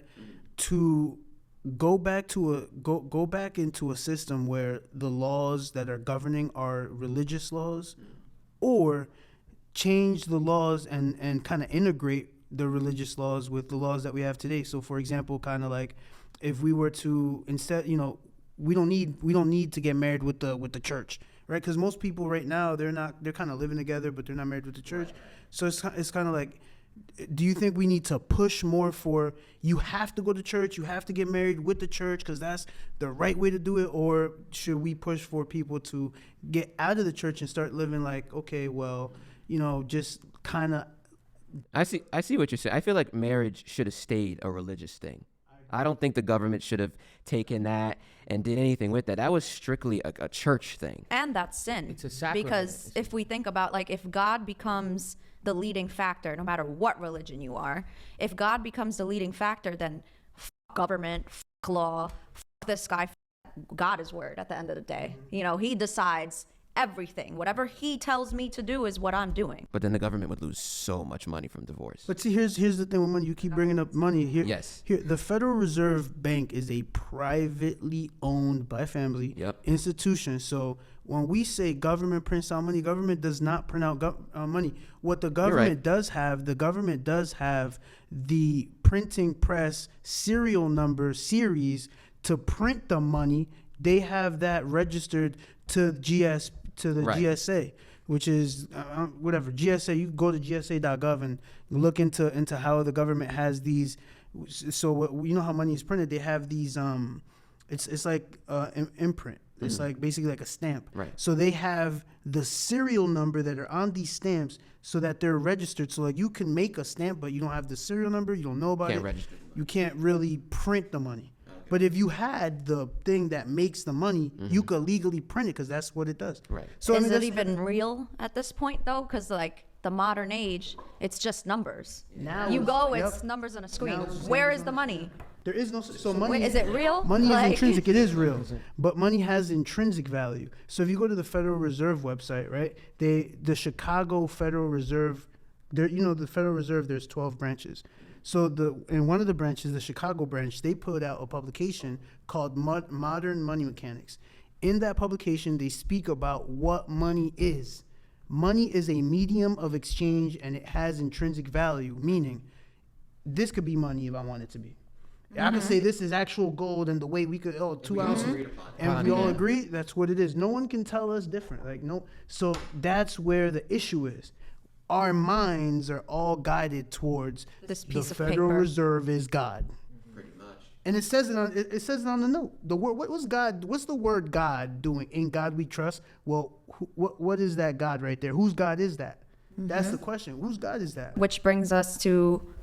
To go back into a system where the laws that are governing are religious laws, or change the laws and kind of integrate the religious laws with the laws that we have today. So for example, kind of like if we were to instead, we don't need to get married with the church, right? Because most people right now, they're kind of living together, but they're not married with the church. So it's kind of like, do you think we need to push more for, you have to go to church, you have to get married with the church because that's the right way to do it? Or should we push for people to get out of the church and start living like, okay, well, just kind of. I see what you're saying. I feel like marriage should have stayed a religious thing. I don't think the government should have taken that and did anything with that. That was strictly a church thing. And that's sin. It's a sacrament. Because if we think about, like, if God becomes the leading factor, no matter what religion you are, if God becomes the leading factor, then government, law, this guy, God is word at the end of the day. He decides everything. Whatever he tells me to do is what I'm doing. But then the government would lose so much money from divorce. But see, here's the thing with money. You keep bringing up money here. Yes. Here, the Federal Reserve Bank is a privately owned by family institution. So when we say government prints out money, government does not print out money. What the government does have, the government does have the printing press serial number series to print the money. They have that registered to the GSA, which is whatever GSA. You can go to GSA.gov and look into how the government has these. So how money is printed? They have these. It's like imprint. It's like basically like a stamp. Right. So they have the serial number that are on these stamps so that they're registered. So like you can make a stamp, but you don't have the serial number. You don't know about it. Register. You can't really print the money. But if you had the thing that makes the money, you could legally print it because that's what it does. Right. So Is it even real at this point, though? Because, like, the modern age, it's just numbers. Now You it's- go, it's yep. numbers on a screen. Now it's Where numbers is the money? There is no so money. Wait, is it real? Money Like- is intrinsic. It is real, but money has intrinsic value. So if you go to the Federal Reserve website, right? The Chicago Federal Reserve, the Federal Reserve. There's 12 branches. So in one of the branches, the Chicago branch, they put out a publication called Modern Money Mechanics. In that publication, they speak about what money is. Money is a medium of exchange, and it has intrinsic value, meaning this could be money if I want it to be. I could say this is actual gold, and the way we could 2 ounces, and we all agree that's what it is. No one can tell us different. So that's where the issue is. Our minds are all guided towards This the piece of Federal paper. Reserve is God. Pretty much. And it says it on the note. The word, what's God? What's the word God doing? In God we trust. Well, what is that God right there? Whose God is that? That's the question. Whose God is that? Which brings us to,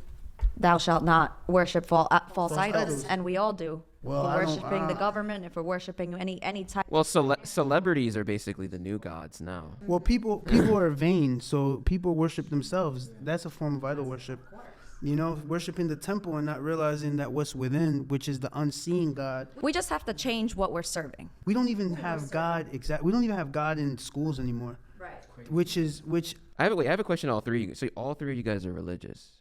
thou shalt not worship false idols. idols. And we all do. Well, if I we're don't- worshiping the government, if we're worshiping any type. Well, celebrities are basically the new gods now. Well, people are vain, so people worship themselves. That's a form of idol worship. Worshiping the temple and not realizing that what's within, which is the unseen God. We just have to change what we're serving. We don't even have God We don't even have God in schools anymore. Right. Which I have a question. All three of you. So all three of you guys are religious.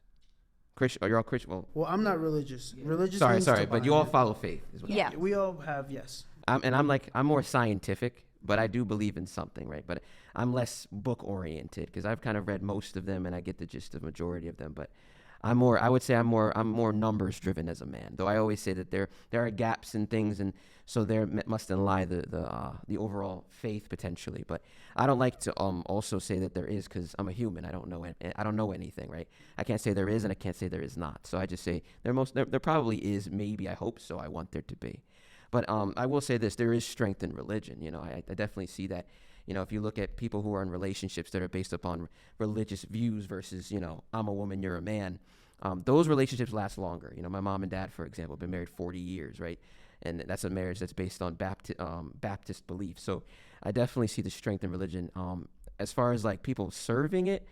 Christian? Are you all Christian? Well, I'm not religious. Religious. sorry, means but you all divine. follow faith. Is what Yeah. We all have, yes. I'm more scientific but I do believe in something, right? But I'm less book oriented because I've kind of read most of them and I get the gist of the majority of them. But I would say I'm more numbers driven as a man. Though I always say that there are gaps in things, and so there must lie the overall faith potentially. But I don't like to also say that there is, because I'm a human. I don't know anything, right? I can't say there is, and I can't say there is not. So I just say there probably is. Maybe, I hope so. I want there to be. But I will say this: there is strength in religion. You know, I definitely see that. You know, if you look at people who are in relationships that are based upon religious views versus, you know, I'm a woman, you're a man, those relationships last longer. You know, my mom and dad, for example, have been married 40 years, right? And that's a marriage that's based on Baptist belief. So I definitely see the strength in religion. As far as like people serving it,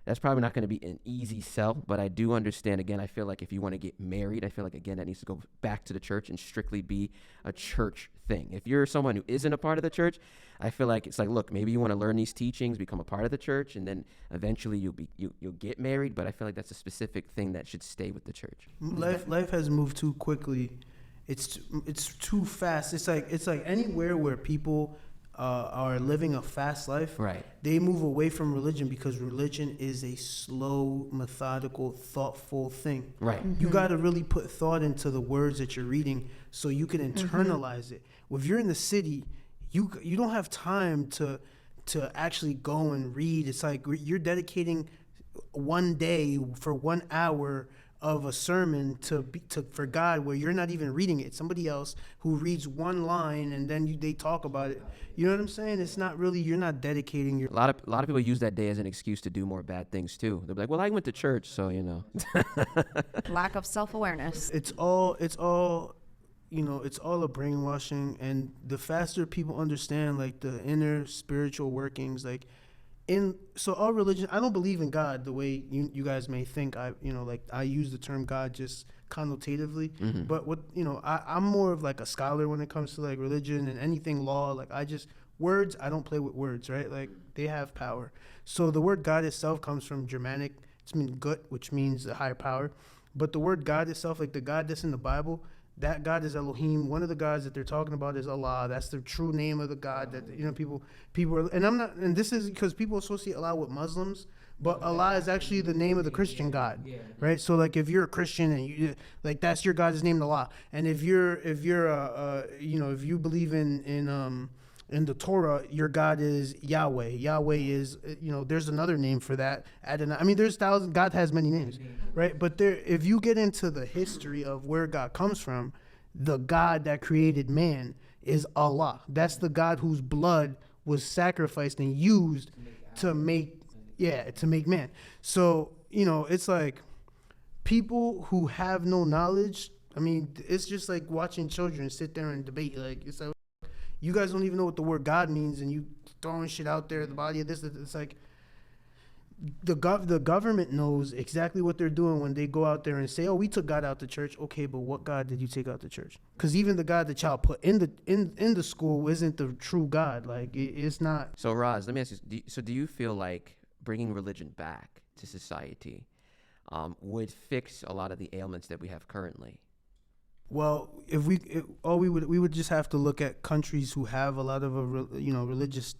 that's probably not going to be an easy sell, but I do understand. Again, I feel like if you want to get married, I feel like, again, that needs to go back to the church and strictly be a church thing. If you're someone who isn't a part of the church, I feel like it's like, look, maybe you want to learn these teachings, become a part of the church, and then eventually you'll get married. But I feel like that's a specific thing that should stay with the church. Life has moved too quickly. It's too fast. It's like anywhere where people are living a fast life, Right. They move away from religion because religion is a slow, methodical, thoughtful thing. Right. You got to really put thought into the words that you're reading so you can internalize it. If you're in the city, you don't have time to actually go and read. It's like you're dedicating one day for 1 hour of a sermon for God, where you're not even reading it. Somebody else who reads one line and then they talk about it. You know what I'm saying? It's not really, you're not dedicating your. A lot of people use that day as an excuse to do more bad things too. They'll be like, well, I went to church, so you know. Lack of self-awareness. It's all you know, it's all a brainwashing. And the faster people understand like the inner spiritual workings, like so all religion, I don't believe in God the way you guys may think. I use the term God just connotatively, but I'm more of like a scholar when it comes to like religion and anything law. Like I don't play with words, right? Like they have power. So the word God itself comes from Germanic. It's mean gut, which means a higher power. But the word God itself, like the God that's in the Bible, that God is Elohim. One of the gods that they're talking about is Allah. That's the true name of the God that, people are, and this is because people associate Allah with Muslims, but Allah is actually the name of the Christian God, right? So like if you're a Christian and you like that's your God is named Allah, and if you believe in the Torah, your God is Yahweh. Yahweh is, there's another name for that. Adonai. I mean, there's thousands. God has many names, right? But if you get into the history of where God comes from, the God that created man is Allah. That's the God whose blood was sacrificed and used to make man. So, it's like people who have no knowledge. I mean, it's just like watching children sit there and debate. Like, it's like, you guys don't even know what the word God means, and you throwing shit out there, the body of this. It's like the government knows exactly what they're doing when they go out there and say, "Oh, we took God out the church." Okay, but what God did you take out the church? Because even the God that y'all put in the school isn't the true God. Like it's not. So Roz, let me ask you. Do you feel like bringing religion back to society would fix a lot of the ailments that we have currently? Well, we would just have to look at countries who have a lot of religious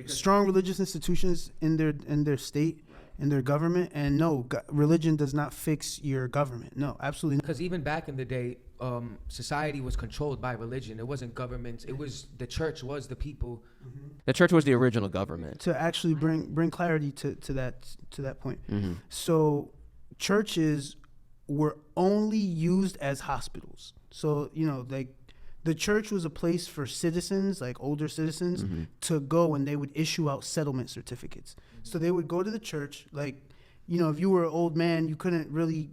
strong religious institutions in their state, in their government, and no, religion does not fix your government. No, absolutely not. Because even back in the day, society was controlled by religion. It wasn't governments. It was the church was the people. The church was the original government. To actually bring clarity to that point. So churches were only used as hospitals. So, the church was a place for citizens, like older citizens, to go, and they would issue out settlement certificates. So they would go to the church, like, if you were an old man, you couldn't really,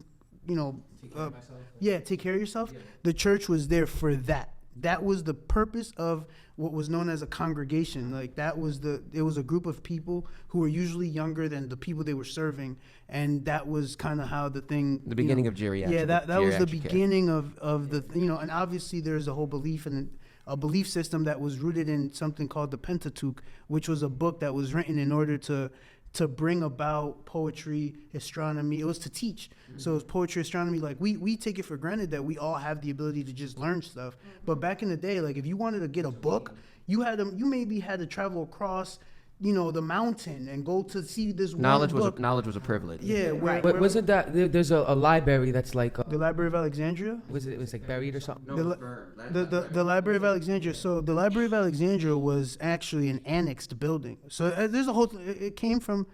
take care of yourself. Yeah. The church was there for that. That was the purpose of what was known as a congregation. Like it was a group of people who were usually younger than the people they were serving, and that was kind of how the beginning of geriatric. Yeah, that was the beginning of the and obviously there's a whole belief in a belief system that was rooted in something called the Pentateuch, which was a book that was written in order to to bring about poetry, astronomy. It was to teach. So it was poetry, astronomy. Like we take it for granted that we all have the ability to just learn stuff. But back in the day, like if you wanted to get a book, you maybe had to travel across, the mountain and go to see this Knowledge one was book. knowledge was a privilege. Yeah, Right. But wasn't that there's a library that's like the Library of Alexandria? it was like buried or something? The Library of Alexandria. So the Library of Alexandria was actually an annexed building. So there's a whole. It came from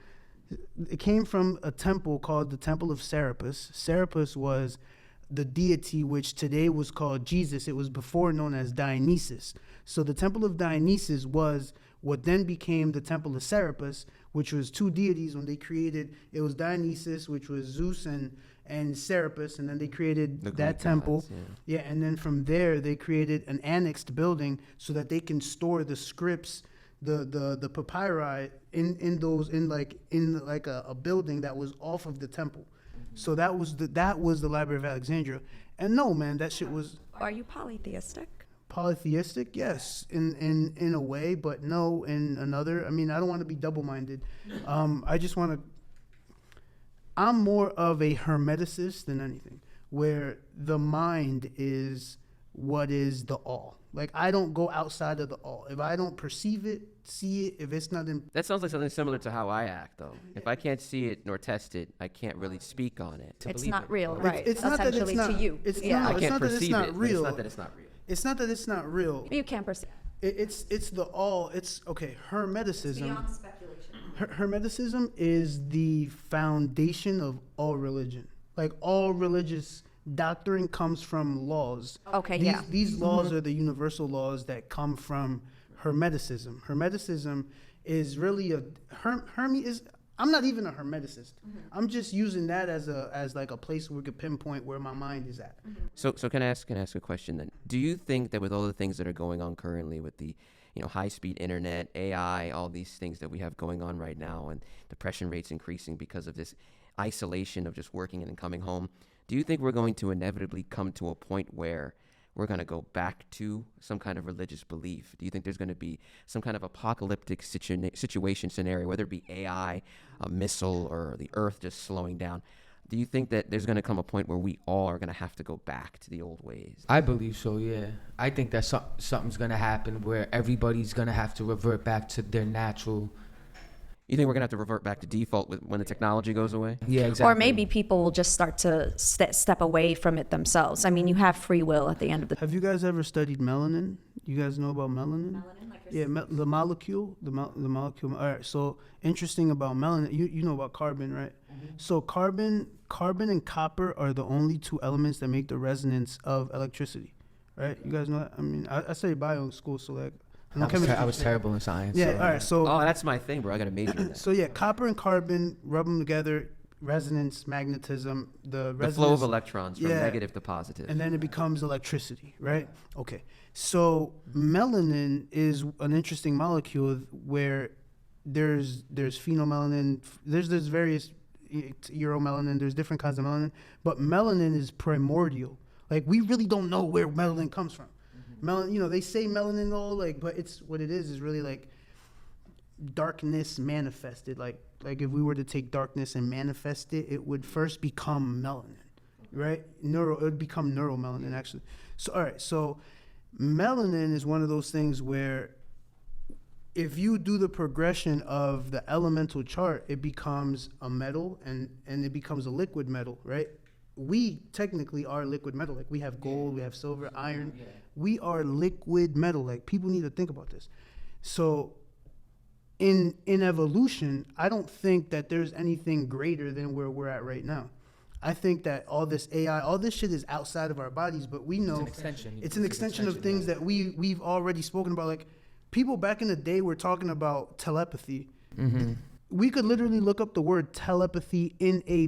a temple called the Temple of Serapis. Serapis was the deity which today was called Jesus. It was before known as Dionysus. So the Temple of Dionysus was what then became the Temple of Serapis, which was two deities when they created. It was Dionysus, which was Zeus and Serapis, and then they created The that Greek temple. gods, yeah. And then from there they created an annexed building so that they can store the scripts, the papyri in a building that was off of the temple. So that was the Library of Alexandria. And no, man, that shit was Are you polytheistic? polytheistic, yes, in a way, but no in another. I mean, I don't want to be double-minded. I just want to. I'm more of a hermeticist than anything, where the mind is what is the all. Like I don't go outside of the all. If I don't perceive it, see it, if it's not in. That sounds like something similar to how I act, though. If I can't see it nor test it, I can't really speak on it. It's believe not it. real, right? It's not that it's Essentially not. to you. It's yeah. no, I it's can't not that it's perceive not it. But real. it's not that it's not real. It's not that it's not real. You can't perceive. It's the all. It's okay. Hermeticism. Beyond speculation. Hermeticism is the foundation of all religion. Like all religious doctrine comes from laws. Okay, these, yeah. These laws are the universal laws that come from Hermeticism. Hermeticism is really I'm not even a Hermeticist. I'm just using that as like a place where we could pinpoint where my mind is at. So can I ask a question then? Do you think that with all the things that are going on currently with the high-speed internet, AI, all these things that we have going on right now, and depression rates increasing because of this isolation of just working and coming home, do you think we're going to inevitably come to a point where we're going to go back to some kind of religious belief? Do you think there's going to be some kind of apocalyptic situation scenario, whether it be AI, a missile, or the earth just slowing down? Do you think that there's going to come a point where we all are going to have to go back to the old ways? I believe so, yeah. I think that something's going to happen where everybody's going to have to revert back to their natural. You think we're going to have to revert back to default when the technology goes away? Yeah, exactly. Or maybe people will just start to step away from it themselves. I mean, you have free will at the end of the Have you guys ever studied melanin? You guys know about melanin? Yeah, the molecule, the molecule. All right. So interesting about melanin. You know about carbon, right? So carbon and copper are the only two elements that make the resonance of electricity, right? You guys know that? I mean, I studied bio in school, so like. I was terrible in science. Yeah. so, All right. So. Oh, that's my thing, bro. I got to major in that. So yeah, copper and carbon, rub them together, resonance, magnetism, the flow of resonance, electrons from Yeah. negative to positive. and then it becomes electricity, right? Okay. So melanin is an interesting molecule where there's phenomelanin, there's various uromelanin, there's different kinds of melanin, but melanin is primordial. Like we really don't know where melanin comes from. Melanin, they say melanin though, like, but it's what it is really like darkness manifested. Like if we were to take darkness and manifest it, it would first become melanin, right? It would become neuromelanin actually. So all right, so melanin is one of those things where if you do the progression of the elemental chart, it becomes a metal and it becomes a liquid metal, right? We technically are liquid metal. Like we have gold, we have silver, iron. Yeah. We are liquid metal. Like people need to think about this. So in evolution, I don't think that there's anything greater than where we're at right now. I think that all this AI, all this shit is outside of our bodies, but we know it's an extension of things that we've already spoken about. Like people back in the day were talking about telepathy. Mm-hmm. We could literally look up the word telepathy in a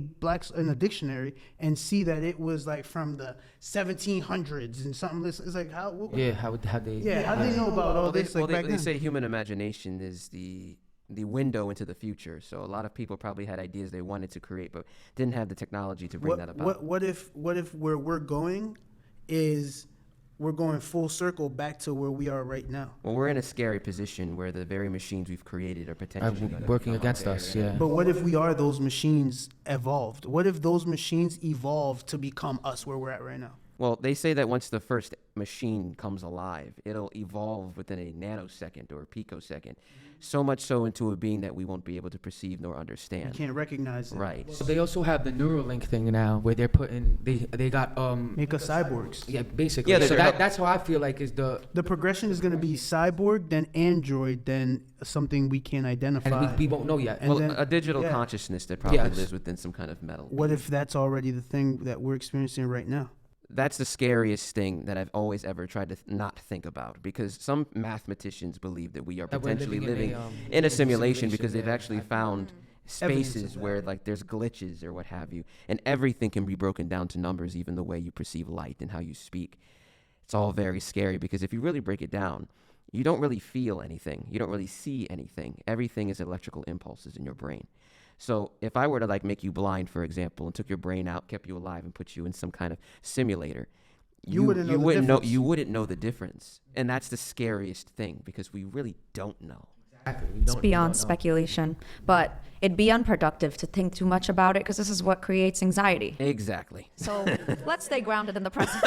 dictionary and see that it was like from the 1700s and something. It's like how they know about all this? Like back they then. say human imagination is the window into the future. So a lot of people probably had ideas they wanted to create, but didn't have the technology to bring that about. What if where we're going is we're going full circle back to where we are right now. Well, we're in a scary position where the very machines we've created are potentially gonna working become against us. Yeah. But what if we are those machines evolved? What if those machines evolved to become us where we're at right now? Well, they say that once the first machine comes alive, it'll evolve within a nanosecond or picosecond, so much so into a being that we won't be able to perceive nor You understand. can't recognize it. Right. So they also have the Neuralink thing now, where they're putting they got Make us cyborgs. yeah, basically. Yeah, so they're- that's how I feel like is The progression is going to be cyborg, then android, then something we can't identify. and we won't know yet. And Well, then- a digital yeah. consciousness that probably Yes. lives within some kind of metal. What if that's already the thing that we're experiencing right now? That's the scariest thing that I've always ever tried to not think about, because some mathematicians believe that we are That we're potentially living living in in a a simulation because simulation, they've yeah. actually found Evidence of spaces that. where like there's glitches or what have you, and everything can be broken down to numbers, even the way you perceive light and how you speak. It's all very scary because if you really break it down, you don't really feel anything. You don't really see anything. Everything is electrical impulses in your brain. So if I were to like make you blind, for example, and took your brain out, kept you alive, and put you in some kind of simulator, You wouldn't know the difference. You wouldn't know the difference, and that's the scariest thing because we really don't know. Exactly. It's beyond speculation, but it'd be unproductive to think too much about it because this is what creates anxiety. Exactly. So let's stay grounded in the present.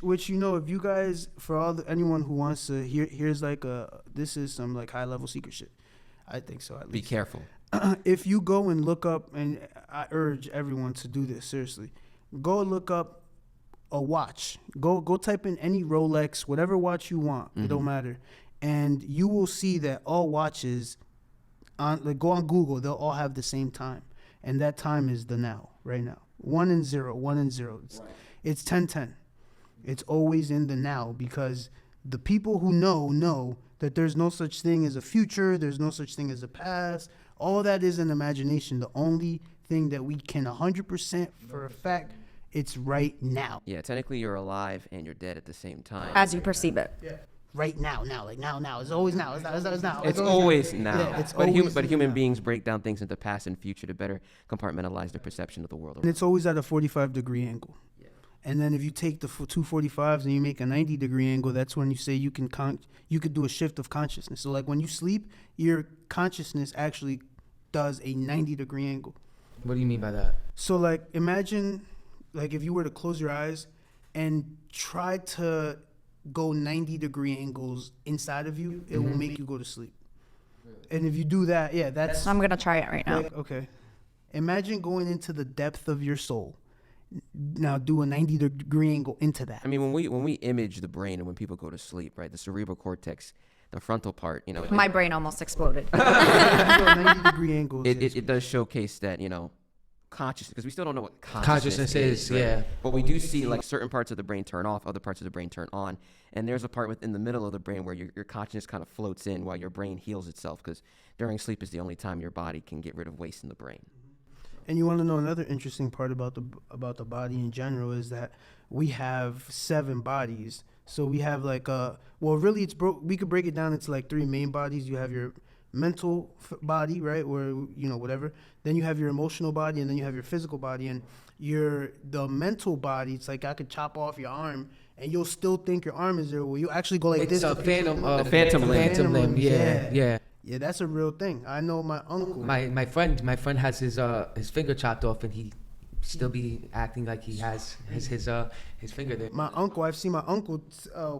Which, you know, if you guys, for anyone who wants to here's like this is some like high level secret shit. I think so, at Be least. careful. If you go and look up, and I urge everyone to do this seriously, go look up a watch. Go type in any Rolex, whatever watch you want. It don't matter, and you will see that all watches go on Google. They'll all have the same time, and that time is the now, right now. 1 and 0, 1 and 0. It's 10:10. It's always in the now because the people who know that there's no such thing as a future. There's no such thing as a past. All that is an imagination. The only thing that we can 100% for a fact, it's right now. Yeah, technically you're alive and you're dead at the same time. As you perceive it. Right now, like now. It's always now. It's now. It's always now. Yeah, it's but always but human now. beings break down things into past and future to better compartmentalize their perception of the world. And it's always at a 45-degree angle. And then if you take the two 45s and you make a 90-degree angle, that's when you say you could do a shift of consciousness. So like when you sleep, your consciousness actually does a 90-degree angle. What do you mean by that? So like imagine like if you were to close your eyes and try to go 90-degree angles inside of you, it will make you go to sleep. And if you do that, yeah, that's I'm going to try it right now. like, okay. Imagine going into the depth of your soul. Now do a 90-degree angle into that. I mean, when we image the brain and when people go to sleep, right, the cerebral cortex, the frontal part, you know, My brain almost exploded. 90-degree angles. it does showcase that, you know, consciousness, because we still don't know what Consciousness is, right? yeah. But we do see like certain parts of the brain turn off, other parts of the brain turn on, and there's a part within the middle of the brain where your consciousness kind of floats in while your brain heals itself, because during sleep is the only time your body can get rid of waste in the brain. And you want to know another interesting part about the body in general is that we have 7 bodies. So we have like really we could break it down into like 3 main bodies. You have your mental body, right, where you know whatever. Then you have your emotional body, and then you have your physical body. And the mental body, it's like I could chop off your arm, and you'll still think your arm is there. Well, you actually go like It's this. a phantom The phantom limb. Phantom limb. Yeah. Yeah, that's a real thing. I know my uncle. My friend has his finger chopped off, and he still be acting like he has his finger there. My uncle, I've seen my uncle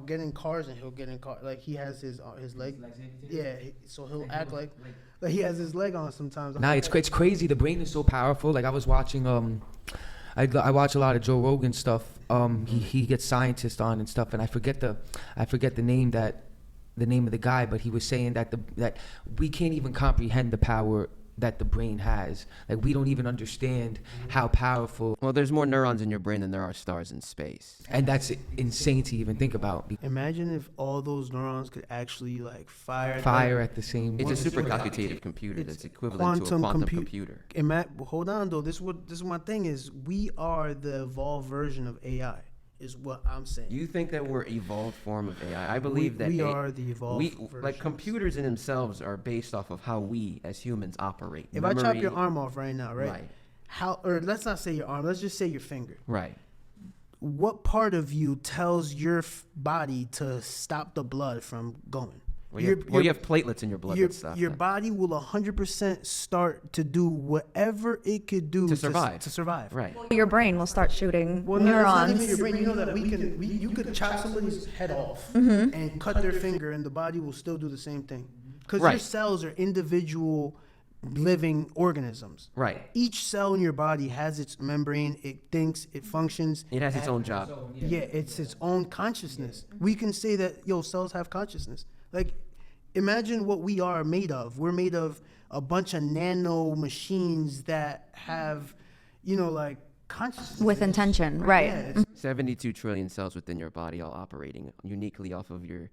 get in cars, and he'll get in car like he has his leg. Yeah, so he'll act like he has his leg on sometimes. Nah, it's crazy. The brain is so powerful. Like I was watching I watch a lot of Joe Rogan stuff. He gets scientists on and stuff, and I forget the name of the guy, but he was saying that that we can't even comprehend the power that the brain has. Like we don't even understand how powerful. Well, there's more neurons in your brain than there are stars in space. And that's insane to even think about. Imagine if all those neurons could actually like fire At the same. It's a What's supercomputative computer It's that's equivalent to a quantum computer. Hold on though. This is my thing is we are the evolved version of AI. Is what I'm saying. You think that we're evolved form of AI? I believe that we are the evolved versions. like computers in themselves are based off of how we as humans operate. If I chop your arm off right now, right? Right. Or let's not say your arm. Let's just say your finger. Right. what part of you tells your body to stop the blood from going? Well, you have platelets in your blood that stop your that. body will 100% start to do whatever it could do To survive. To survive. Right. Your brain will start shooting Well, no, it's not neurons. even your brain. You know that you could chop somebody's head off and cut their finger, and the body will still do the same thing. Because your Right. cells are individual living organisms. Right. Each cell in your body has its membrane. It thinks. It functions. It has its own job. Yeah, it's its own consciousness. We can say that cells have consciousness. Like, imagine what we are made of. We're made of a bunch of nano machines that have, like consciousness. With intention, right. Yeah, it's 72 trillion cells within your body, all operating uniquely off of your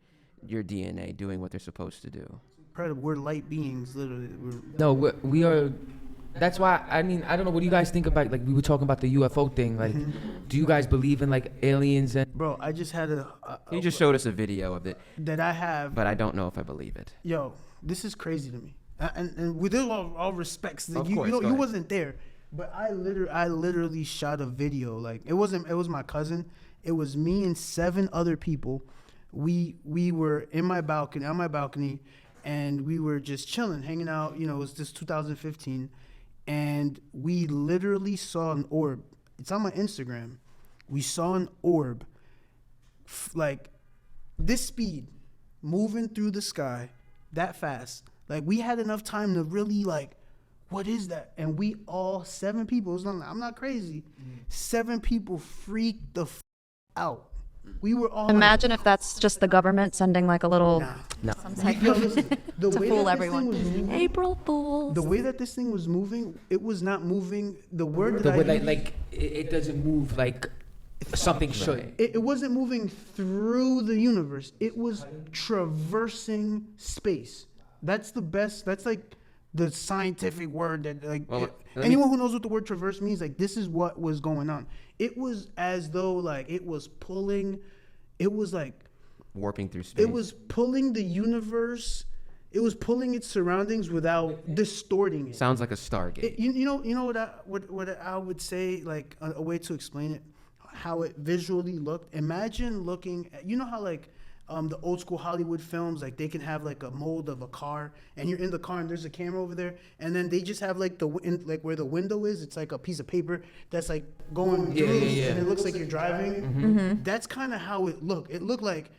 DNA, doing what they're supposed to do. incredible. We're light beings, literally. No, we are. That's why, I mean, I don't know. What do you guys think about, like, we were talking about the UFO thing. Like, do you guys believe in, like, aliens? And Bro, I just had You just showed us a video of it, that I have. but I don't know if I believe it. Yo, this is crazy to me. And with all respects, Of you course, know, go you ahead. wasn't there, but I literally shot a video. Like, it was my cousin. It was me and 7 other people. We were on my balcony, and we were just chilling, hanging out. It was just 2015, and we literally saw an orb. It's on my Instagram. We saw an orb, like this speed, moving through the sky, that fast. Like, we had enough time to really, like, what is that? And we all 7 people. I'm not crazy. 7 people freaked the out. We were all Imagine if that's just the government sending like a little no. some type Yo, of listen, the to way fool that everyone. This thing was moving, April Fools. the way that this thing was moving, it was not moving. The word the that way, I like it doesn't move like something should. it wasn't moving through the universe. It was traversing space. That's the best. That's like the scientific word that, like, Well, let anyone who knows what the word traverse means, like, this is what was going on. It was as though, like, it was pulling. It was like Warping through space. it was pulling the universe. It was pulling its surroundings without distorting it. Sounds like a Stargate. You know what I would say, like, a way to explain it, how it visually looked. Imagine looking at, how, like, the old school Hollywood films, like, they can have like a mold of a car, and you're in the car and there's a camera over there, and then they just have like like where the window is, it's like a piece of paper that's like going through, and it looks like you're driving. That's kind of how it looked. It looked like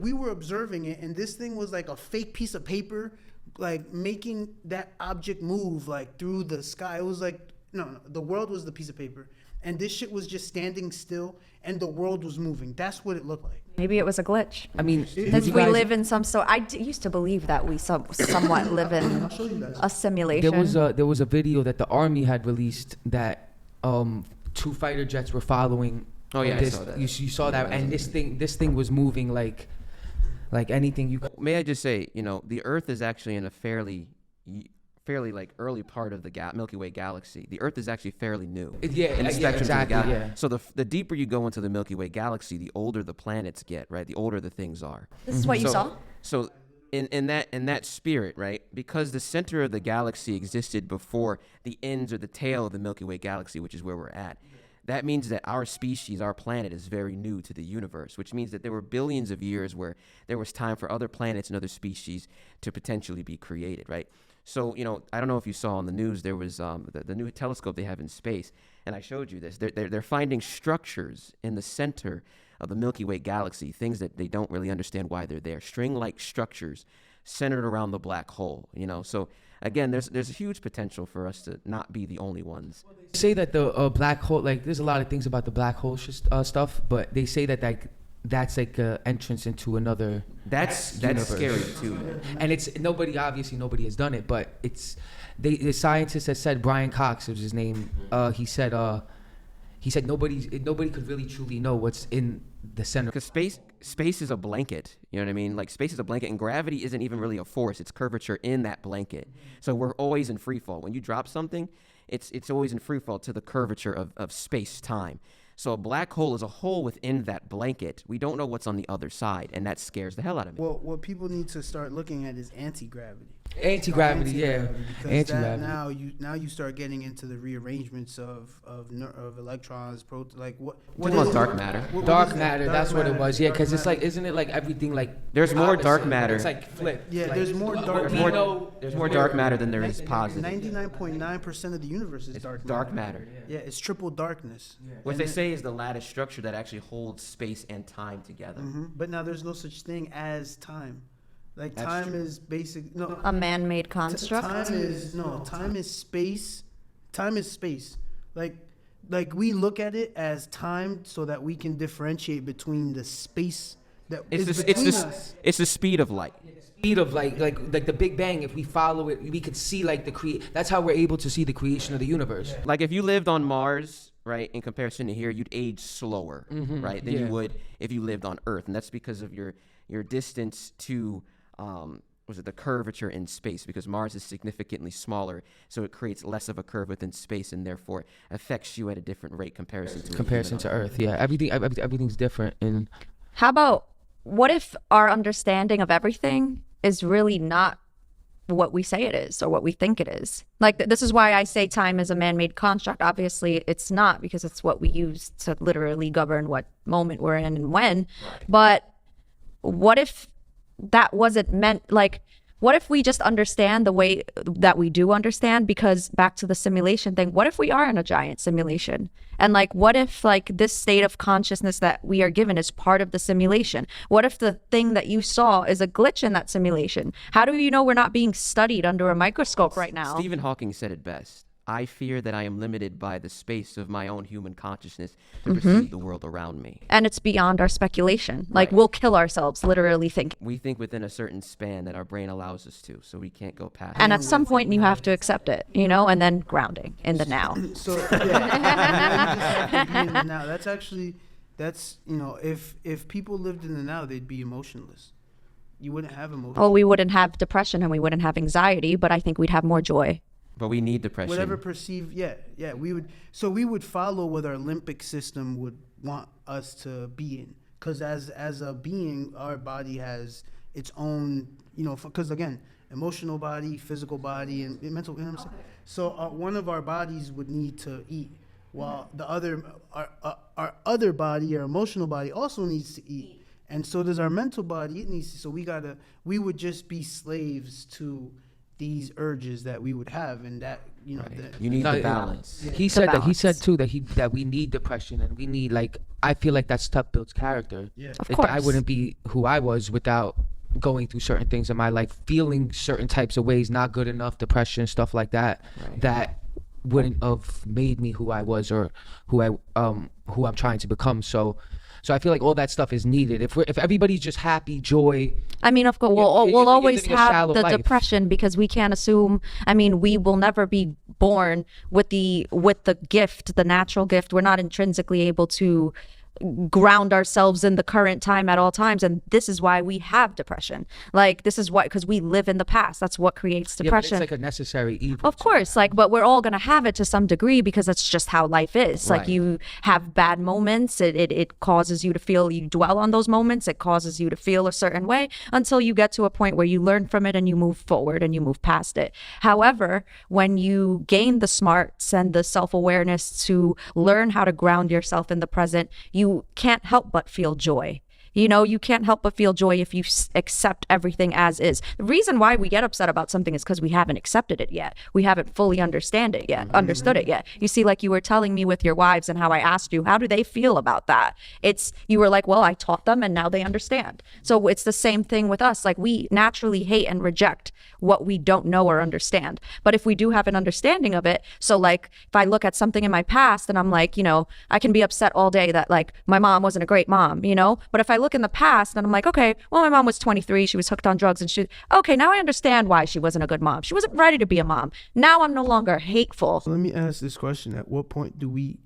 we were observing it, and this thing was like a fake piece of paper, like making that object move like through the sky. It was like no, the world was the piece of paper, and this shit was just standing still, and the world was moving. That's what it looked like. Maybe it was a glitch. I mean, Because you we guys- live in some used to believe that we somewhat live in a simulation. There was a video that the army had released that 2 fighter jets were following. Oh, yeah, I this, saw that. You saw that, and this thing was moving like anything you could. May I just say, the Earth is actually in a fairly like early part of the Milky Way galaxy. The Earth is actually fairly new. In the spectrum exactly. of the Yeah. So the deeper you go into the Milky Way galaxy, the older the planets get, right? The older the things are. This is what you saw? So in that spirit, right? Because the center of the galaxy existed before the ends or the tail of the Milky Way galaxy, which is where we're at. That means that our species, our planet, is very new to the universe, which means that there were billions of years where there was time for other planets and other species to potentially be created, right? So, I don't know if you saw on the news, there was the new telescope they have in space, and I showed you this. They're finding structures in the center of the Milky Way galaxy, things that they don't really understand why they're there, string-like structures centered around the black hole, So, again, there's a huge potential for us to not be the only ones. Say that the black hole, like, there's a lot of things about the black hole stuff, but they say that that's like an entrance into another. That's universe. scary too, man. And it's nobody has done it, but it's the scientist that said, Brian Cox was his name. He said nobody could really truly know what's in the center. Because space is a blanket, you know what I mean? Like, space is a blanket, and gravity isn't even really a force. It's curvature in that blanket. So we're always in free fall. When you drop something, it's always in free fall to the curvature of space-time. So a black hole is a hole within that blanket. We don't know what's on the other side, and that scares the hell out of me. Well, what people need to start looking at is anti-gravity. Anti-gravity, yeah. Because that Anti-gravity. now you start getting into the rearrangements of electrons, like what Talking about dark matter. what Dark is it? matter, Dark that's what it matter, was. Yeah, dark because it's matter. like, isn't it like everything like There's more dark opposite? matter. It's like flipped. Yeah, Like, there's more dark we matter. know- There's more dark matter than there is positive. 99.9% of the universe is dark matter. Yeah, it's triple darkness. What And they then- say is the lattice structure that actually holds space and time together. But now there's no such thing as time. Like That's time true. is basic. No, A man-made construct. time is space. Time is space. Like we look at it as time so that we can differentiate between the space that is between us. It's the speed of light. Speed of like the Big Bang. If we follow it, we could see like that's how we're able to see the creation of the universe. Like if you lived on Mars, right, in comparison to here, you'd age slower, right, than you would if you lived on Earth, and that's because of your distance to the curvature in space, because Mars is significantly smaller, so it creates less of a curve within space, and therefore affects you at a different rate comparison to Earth. Yeah, everything's different. And How about what if our understanding of everything is really not what we say it is or what we think it is? Like this is why I say time is a man-made construct. Obviously, it's not, because it's what we use to literally govern what moment we're in and when. But what if that wasn't meant? Like, what if we just understand the way that we do understand? Because back to the simulation thing, what if we are in a giant simulation? And like, what if like this state of consciousness that we are given is part of the simulation? What if the thing that you saw is a glitch in that simulation? How do you know we're not being studied under a microscope right now? Stephen Hawking said it best. I fear that I am limited by the space of my own human consciousness to perceive the world around me. And it's beyond our speculation. Like, Right. we'll kill ourselves literally thinking. We think within a certain span that our brain allows us to, so we can't go past And it. at some point, you have to accept it, you know, and then grounding in the now. So yeah, you just have to be in the now. That's if people lived in the now, they'd be emotionless. You wouldn't have emotion. Well, we wouldn't have depression and we wouldn't have anxiety, but I think we'd have more joy. But we need depression. Whatever perceived, we would follow what our limbic system would want us to be in, because as a being, our body has its own, because again, emotional body, physical body, and mental. You know what I'm saying? So one of our bodies would need to eat, while the other, our other body, our emotional body, also needs to eat, and so does our mental body. It needs to. So we would just be slaves to these urges that we would have, and that you need the balance. He said too that we need depression, and we need, like, I feel like that stuff builds character. Yeah. Of course. I wouldn't be who I was without going through certain things in my life, feeling certain types of ways, not good enough, depression, stuff like that. Right. That wouldn't have made me who I was, or who I'm trying to become. So I feel like all that stuff is needed. If everybody's just happy, joy. I mean, of course, You're we'll always living a have shallow the life. depression, because we can't assume. I mean, we will never be born with the gift, the natural gift. We're not intrinsically able to ground ourselves in the current time at all times, and this is why we have depression. Like, this is why, because we live in the past. That's what creates depression. Yeah, but it's like a necessary evil. Of course, like, but we're all gonna have it to some degree, because that's just how life is. Like, Right. you have bad moments. It causes you to feel, you dwell on those moments. It causes you to feel a certain way until you get to a point where you learn from it and you move forward and you move past it. However, when you gain the smarts and the self-awareness to learn how to ground yourself in the present, you can't help but feel joy. You know, you can't help but feel joy if you accept everything as is. The reason why we get upset about something is because we haven't accepted it yet. We haven't fully understood it yet. You see, like you were telling me with your wives and how I asked you, how do they feel about that? You were like, well, I taught them and now they understand. So it's the same thing with us. Like, we naturally hate and reject what we don't know or understand. But if we do have an understanding of it, so like if I look at something in my past and I'm like, I can be upset all day that like my mom wasn't a great mom, but if I look in the past and I'm like, okay, well, my mom was 23, she was hooked on drugs, and okay, now I understand why she wasn't a good mom. She wasn't ready to be a mom. Now I'm no longer hateful. So let me ask this question: at what point do we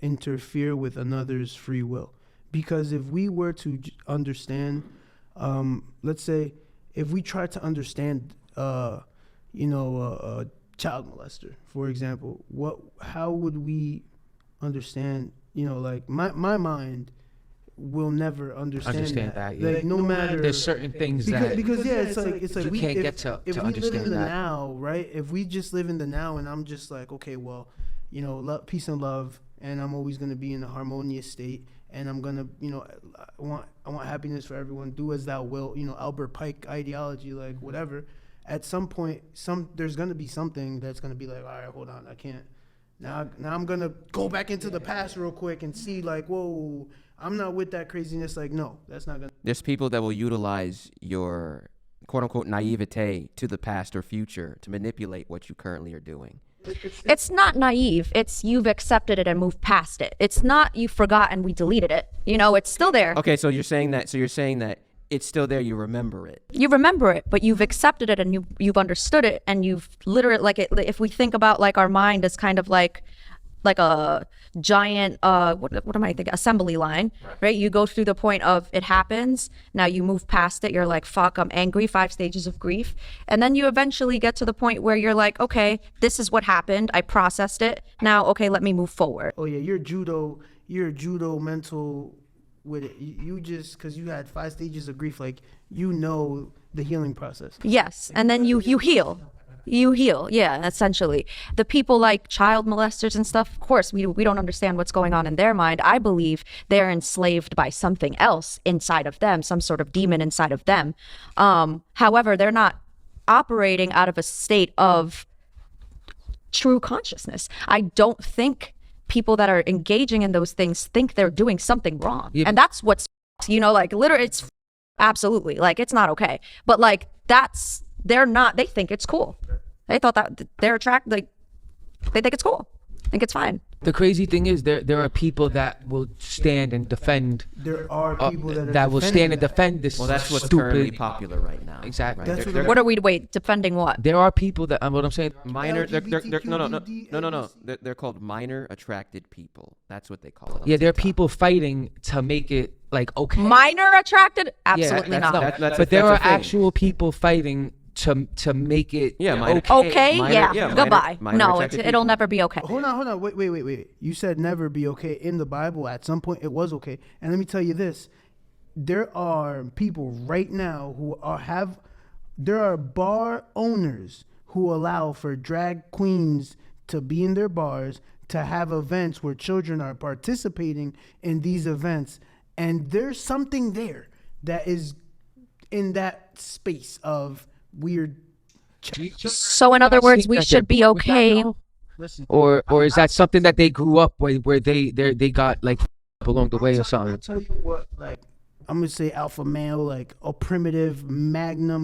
interfere with another's free will? Because if we were to understand, let's say, if we try to understand, a child molester, for example, how would we understand? Like my mind will never understand that. Yeah. Like no matter, There's certain things because yeah, it's like you can't get to if we live understand in the that. now, right? If we just live in the now, and I'm just like, okay, well, you know, peace and love, and I'm always gonna be in a harmonious state, and I'm gonna, you know, I want happiness for everyone. Do as thou wilt, you know, Albert Pike ideology, like whatever. At some point, there's gonna be something that's gonna be like, all right, hold on, I can't. Now I'm gonna go back into the past real quick and see like, whoa, I'm not with that craziness. Like, no, that's not gonna. There's people that will utilize your quote unquote naivete to the past or future to manipulate what you currently are doing. It's not naive. It's you've accepted it and moved past it. It's not you forgot and we deleted it. You know, it's still there. Okay, so you're saying that it's still there, you remember it. You remember it, but you've accepted it and you've understood it, and you've literally, like, if we think about like our mind as kind of like a giant what am I thinking, assembly line, right? You go through the point of it happens, now you move past it, you're like, fuck, I'm angry, 5 stages of grief, and then you eventually get to the point where you're like, okay, this is what happened, I processed it, now okay, let me move forward. Oh yeah, you're judo mental with it. You just, because you had 5 stages of grief, like, you know the healing process. Yes, and then you heal. You heal, yeah, essentially. The people like child molesters and stuff, of course, we don't understand what's going on in their mind. I believe they're enslaved by something else inside of them, some sort of demon inside of them. However, they're not operating out of a state of true consciousness. I don't think people that are engaging in those things think they're doing something wrong. Yep. And that's what's, you know, like, literally, it's absolutely, like, it's not okay. But, like, they think it's cool. They thought that they're attracted, like, they think it's cool. I think it's fine. The crazy thing is there are people that will stand and defend. There are people that will stand and defend this. Well, that's what's stupid, currently popular right now. Exactly. Right? What are we, defending what? There are people that, what I'm saying. Minor, no. They're called minor attracted people. That's what they call it. Yeah, there are people fighting to make it like okay. Minor attracted? Absolutely not. But there are actual people fighting to make it okay. Minor, Goodbye. Minor It'll never be okay. Hold on. Wait. You said never be okay. In the Bible, at some point, it was okay. And let me tell you this: there are people right now there are bar owners who allow for drag queens to be in their bars, to have events where children are participating in these events, and there's something there that is in that space of weird. So in other words, we should be okay. Or is that something that they grew up with, where they got like along the way or something? I'll tell you what, like, I'm gonna say alpha male, like a primitive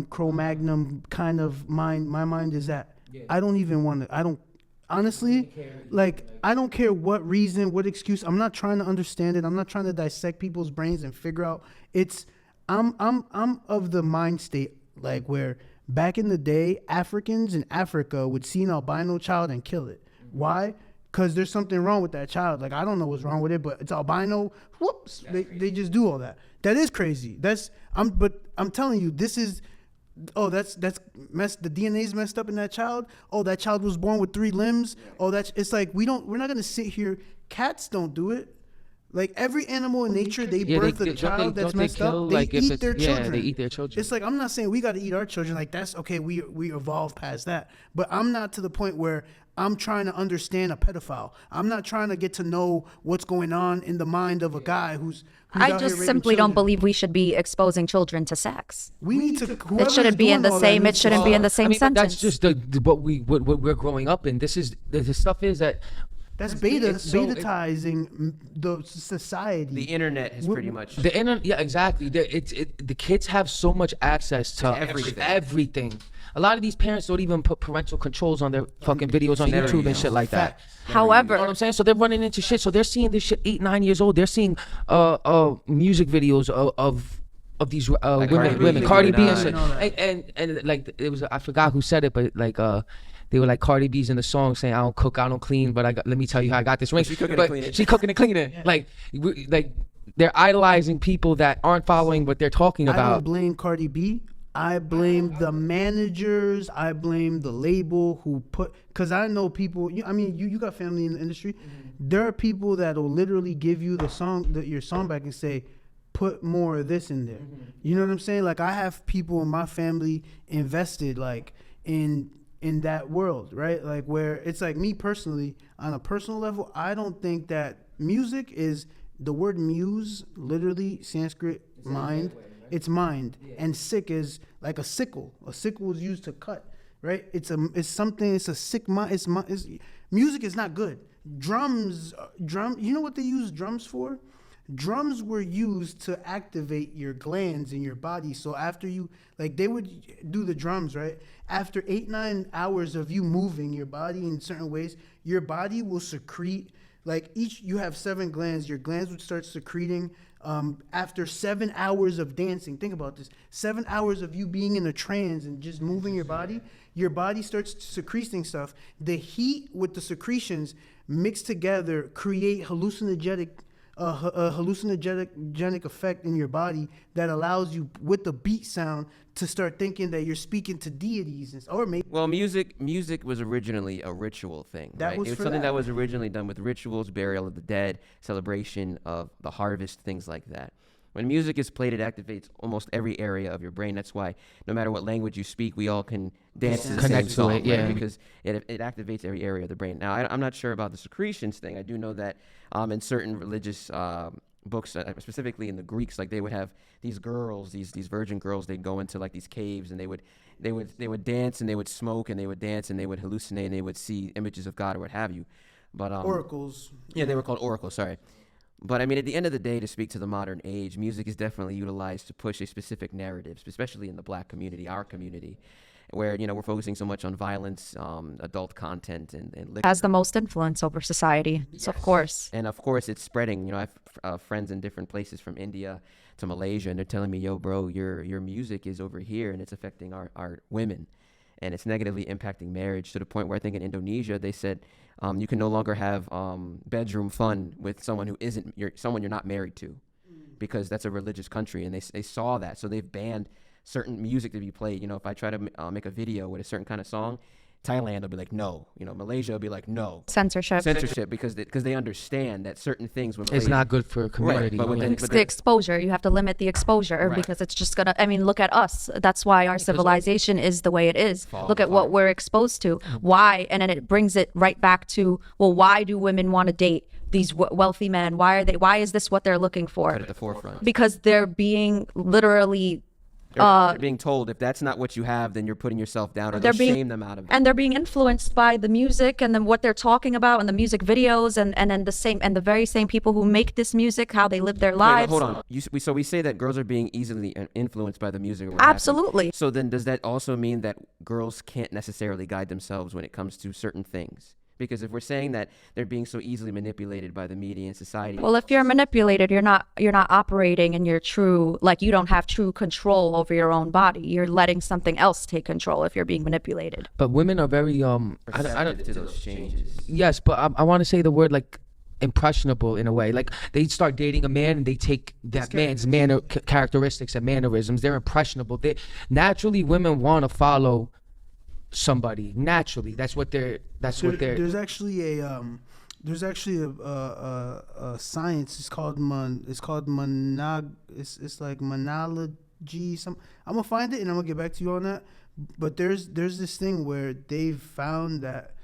Cro-Magnon kind of mind. My mind is that I don't even want to. I don't honestly, like, I don't care what reason, what excuse. I'm not trying to understand it. I'm not trying to dissect people's brains and figure out. I'm of the mind state, like, where back in the day, Africans in Africa would see an albino child and kill it. Why? Because there's something wrong with that child. Like, I don't know what's wrong with it, but it's albino. Whoops. They just do all that. That is crazy. But I'm telling you, this is, that's messed. The DNA's messed up in that child. Oh, that child was born with 3 limbs. Oh, it's like, we're not gonna sit here. Cats don't do it. Like, every animal in nature, they birth a child that's messed up. They eat their children. Yeah, they eat their children. It's like, I'm not saying we got to eat our children. Like, that's okay. We evolved past that. But I'm not to the point where I'm trying to understand a pedophile. I'm not trying to get to know what's going on in the mind of a guy who's I just simply don't believe we should be exposing children to sex. We need to. It shouldn't be in the same. It shouldn't be in the same sentence. That's just what we're growing up in. This is the stuff is that. That's betatizing the society. The internet has pretty much. The internet, yeah, exactly. The kids have so much access to everything. A lot of these parents don't even put parental controls on their fucking videos on YouTube and shit like that. However, you know what I'm saying? So they're running into shit. So they're seeing this shit 8, 9 years old. They're seeing music videos of these women, Cardi B and shit. And like, it was, I forgot who said it, but like they were like, Cardi B's in the song saying, I don't cook, I don't clean, but let me tell you how I got this ring. She cooking and cleaning. She cooking and cleaning. Yeah. Like they're idolizing people that aren't following what they're talking about. I don't blame Cardi B. I blame the managers. I blame the label who because I know people. You got family in the industry. Mm-hmm. There are people that will literally give you your song back and say, put more of this in there. You know what I'm saying? Like, I have people in my family invested like in that world, right? Like, where it's like, me personally, on a personal level, I don't think that music is, the word muse, literally Sanskrit, mind. It's mind. And sick is like a sickle. A sickle is used to cut, right? It's a sick mind. Music is not good. Drums, you know what they use drums for? Drums were used to activate your glands in your body. So after you, like, they would do the drums, right? After 8-9 hours of you moving your body in certain ways, your body will secrete, like, you have 7 glands. Your glands would start secreting after 7 hours of dancing. Think about this. 7 hours of you being in a trance and just moving your body starts secreting stuff. The heat with the secretions mixed together create hallucinogenic effect in your body that allows you, with the beat sound, to start thinking that you're speaking to deities, or maybe. Well, music was originally a ritual thing, That right? was It was for something that. that was originally done with rituals, burial of the dead, celebration of the harvest, things like that. When music is played, it activates almost every area of your brain. That's why no matter what language you speak, we all can dance to the Connect same to song, it, right? yeah. Because it activates every area of the brain. Now, I'm not sure about the secretions thing. I do know that in certain religious books, specifically in the Greeks, like, they would have these girls, these virgin girls. They'd go into like these caves, and they would dance, and they would smoke, and they would dance, and they would hallucinate, and they would see images of God or what have you. But Oracles. yeah, they were called oracles. Sorry. But I mean, at the end of the day, to speak to the modern age, music is definitely utilized to push a specific narrative, especially in the Black community, our community, where, we're focusing so much on violence, adult content, and liquor. Has the most influence over society. So of course. And of course, it's spreading. I have friends in different places, from India to Malaysia, and they're telling me, yo, bro, your music is over here, and it's affecting our women, and it's negatively impacting marriage, to the point where I think in Indonesia they said you can no longer have bedroom fun with someone who isn't someone you're not married to, because that's a religious country, and they saw that, so they've banned certain music to be played. If I try to make a video with a certain kind of song, Thailand will be like, no. Malaysia will be like, no. Censorship. Because they understand that certain things when It's played, not good for a community. Right, but yeah. It's the exposure. You have to limit the exposure, Right. because it's just gonna, look at us. That's why our civilization is the way it is. Fall Look at what apart. we're exposed to. Why? And then it brings it right back to, well, why do women want to date these wealthy men? Why is this what they're looking for? right at the forefront. Because they're being literally They're being told, if that's not what you have, then you're putting yourself down, or they'll shame them out of it. and they're being influenced by the music and then what they're talking about and the music videos and then the very same people who make this music, how they live their Wait, lives. hold on. So we say that girls are being easily influenced by the music. Or what have you. Absolutely. So then, does that also mean that girls can't necessarily guide themselves when it comes to certain things? Because if we're saying that they're being so easily manipulated by the media and society, Well, if you're manipulated, you're not operating in your true, like, you don't have true control over your own body. You're letting something else take control if you're being manipulated. But women are very receptive to those changes. yes, but I want to say the word, like, impressionable in a way. Like, they start dating a man and they take that man's characteristics and mannerisms. They're impressionable. Naturally, women want to follow somebody. Naturally, that's what they're. There's actually a science. It's called it's like monology. I'm gonna find it and I'm gonna get back to you on that. But there's this thing where they've found that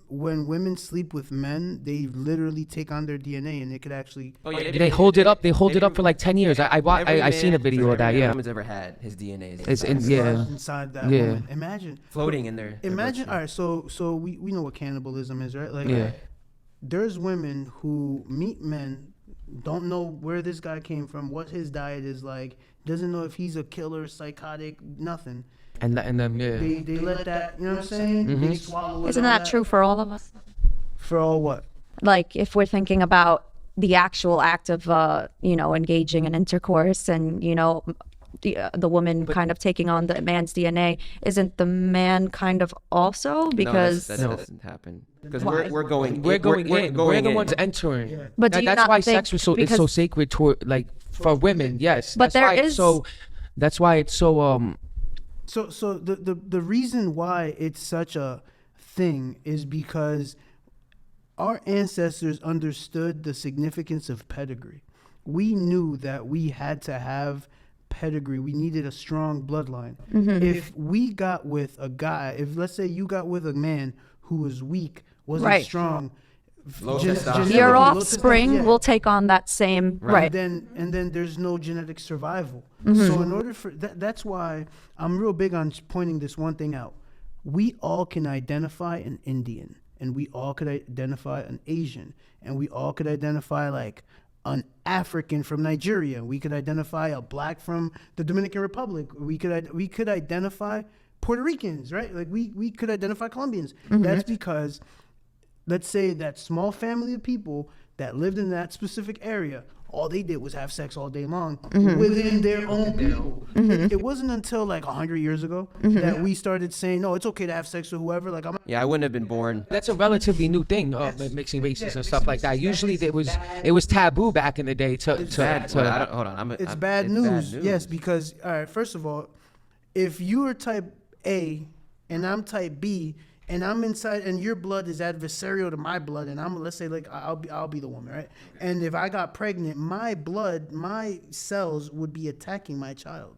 when women sleep with men, they literally take on their DNA, and it could actually. Oh, yeah, They hold it up. They hold it up for like 10 years. I seen a video of that. Every Yeah. woman's ever had, his DNA is It's inside. yeah. inside that Yeah. woman. Imagine floating in there. Imagine. All right, so we know what cannibalism is, right? Like, Yeah. there's women who meet men, don't know where this guy came from, what his diet is like, doesn't know if he's a killer, psychotic, nothing. And then yeah. They let that, you know what I'm saying? They swallow it. Isn't all that true for all of us? For all what? Like, if we're thinking about the actual act of, engaging in intercourse and, the woman kind of taking on the man's DNA, isn't the man kind of also? Because that doesn't happen. Because Why? we're going We're going in. We're the in. ones entering. But do you that's not why think sex was so because- it's so sacred toward, like, for women. Yes. But That's why there it's is- so. That's why it's so So the reason why it's such a thing is because our ancestors understood the significance of pedigree. we knew that we had to have pedigree. We needed a strong bloodline. Mm-hmm. If we got with a guy, if let's say you got with a man who was weak, wasn't Right. strong, Low gen- testosterone. genetically, Your low offspring testosterone, yeah. will take on that same right. And then there's no genetic survival. Mm-hmm. So in order for that's why I'm real big on pointing this one thing out. We all can identify an Indian, and we all could identify an Asian, and we all could identify like an African from Nigeria. We could identify a black from the Dominican Republic. We could identify Puerto Ricans, right? Like we could identify Colombians. That's because, let's say that small family of people that lived in that specific area, all they did was have sex all day long within their own people. It wasn't until like 100 years ago that we started saying, no, it's okay to have sex with whoever. Like, I'm Yeah, I wouldn't have been born. That's a relatively new thing, mixing races and stuff like that. Usually it was taboo back in the day to Well, I don't, hold on. it's bad news. Yes, because, all right, first of all, if you are type A and I'm type B, and I'm inside, and your blood is adversarial to my blood, and let's say like I'll be the woman, right? And if I got pregnant, my blood, my cells would be attacking my child.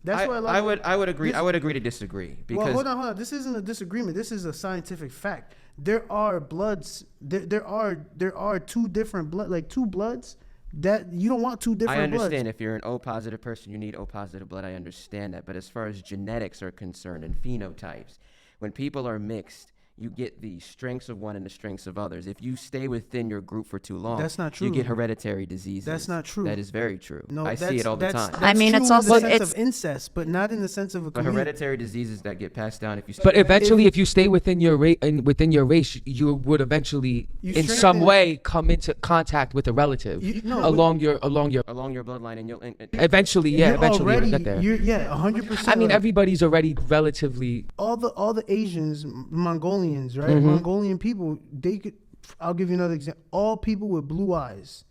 That's why I would agree. I would agree to disagree because well, hold on. This isn't a disagreement. This is a scientific fact. There are bloods. There are two different blood, like two bloods that you don't want two different. I understand bloods. if you're an O positive person, you need O positive blood. I understand that, but as far as genetics are concerned and phenotypes, when people are mixed, you get the strengths of one and the strengths of others. If you stay within your group for too long, That's not true. You get hereditary diseases. That's not true. That is very true. No, I see it all the time. I mean, true it's in also- the sense it's- of incest, but not in the sense of a But community. hereditary diseases that get passed down if you. But eventually, if you stay within your race, you would eventually, You in some strengthen- way, come into contact with a relative along your. along your bloodline, and you'll. Eventually, yeah, You're eventually already, you'll get there. Yeah, 100%. I mean, like, everybody's already relatively. all the Asians, Mongolians, right? Mm-hmm. Mongolian people, they could. I'll give you another example. All people with blue eyes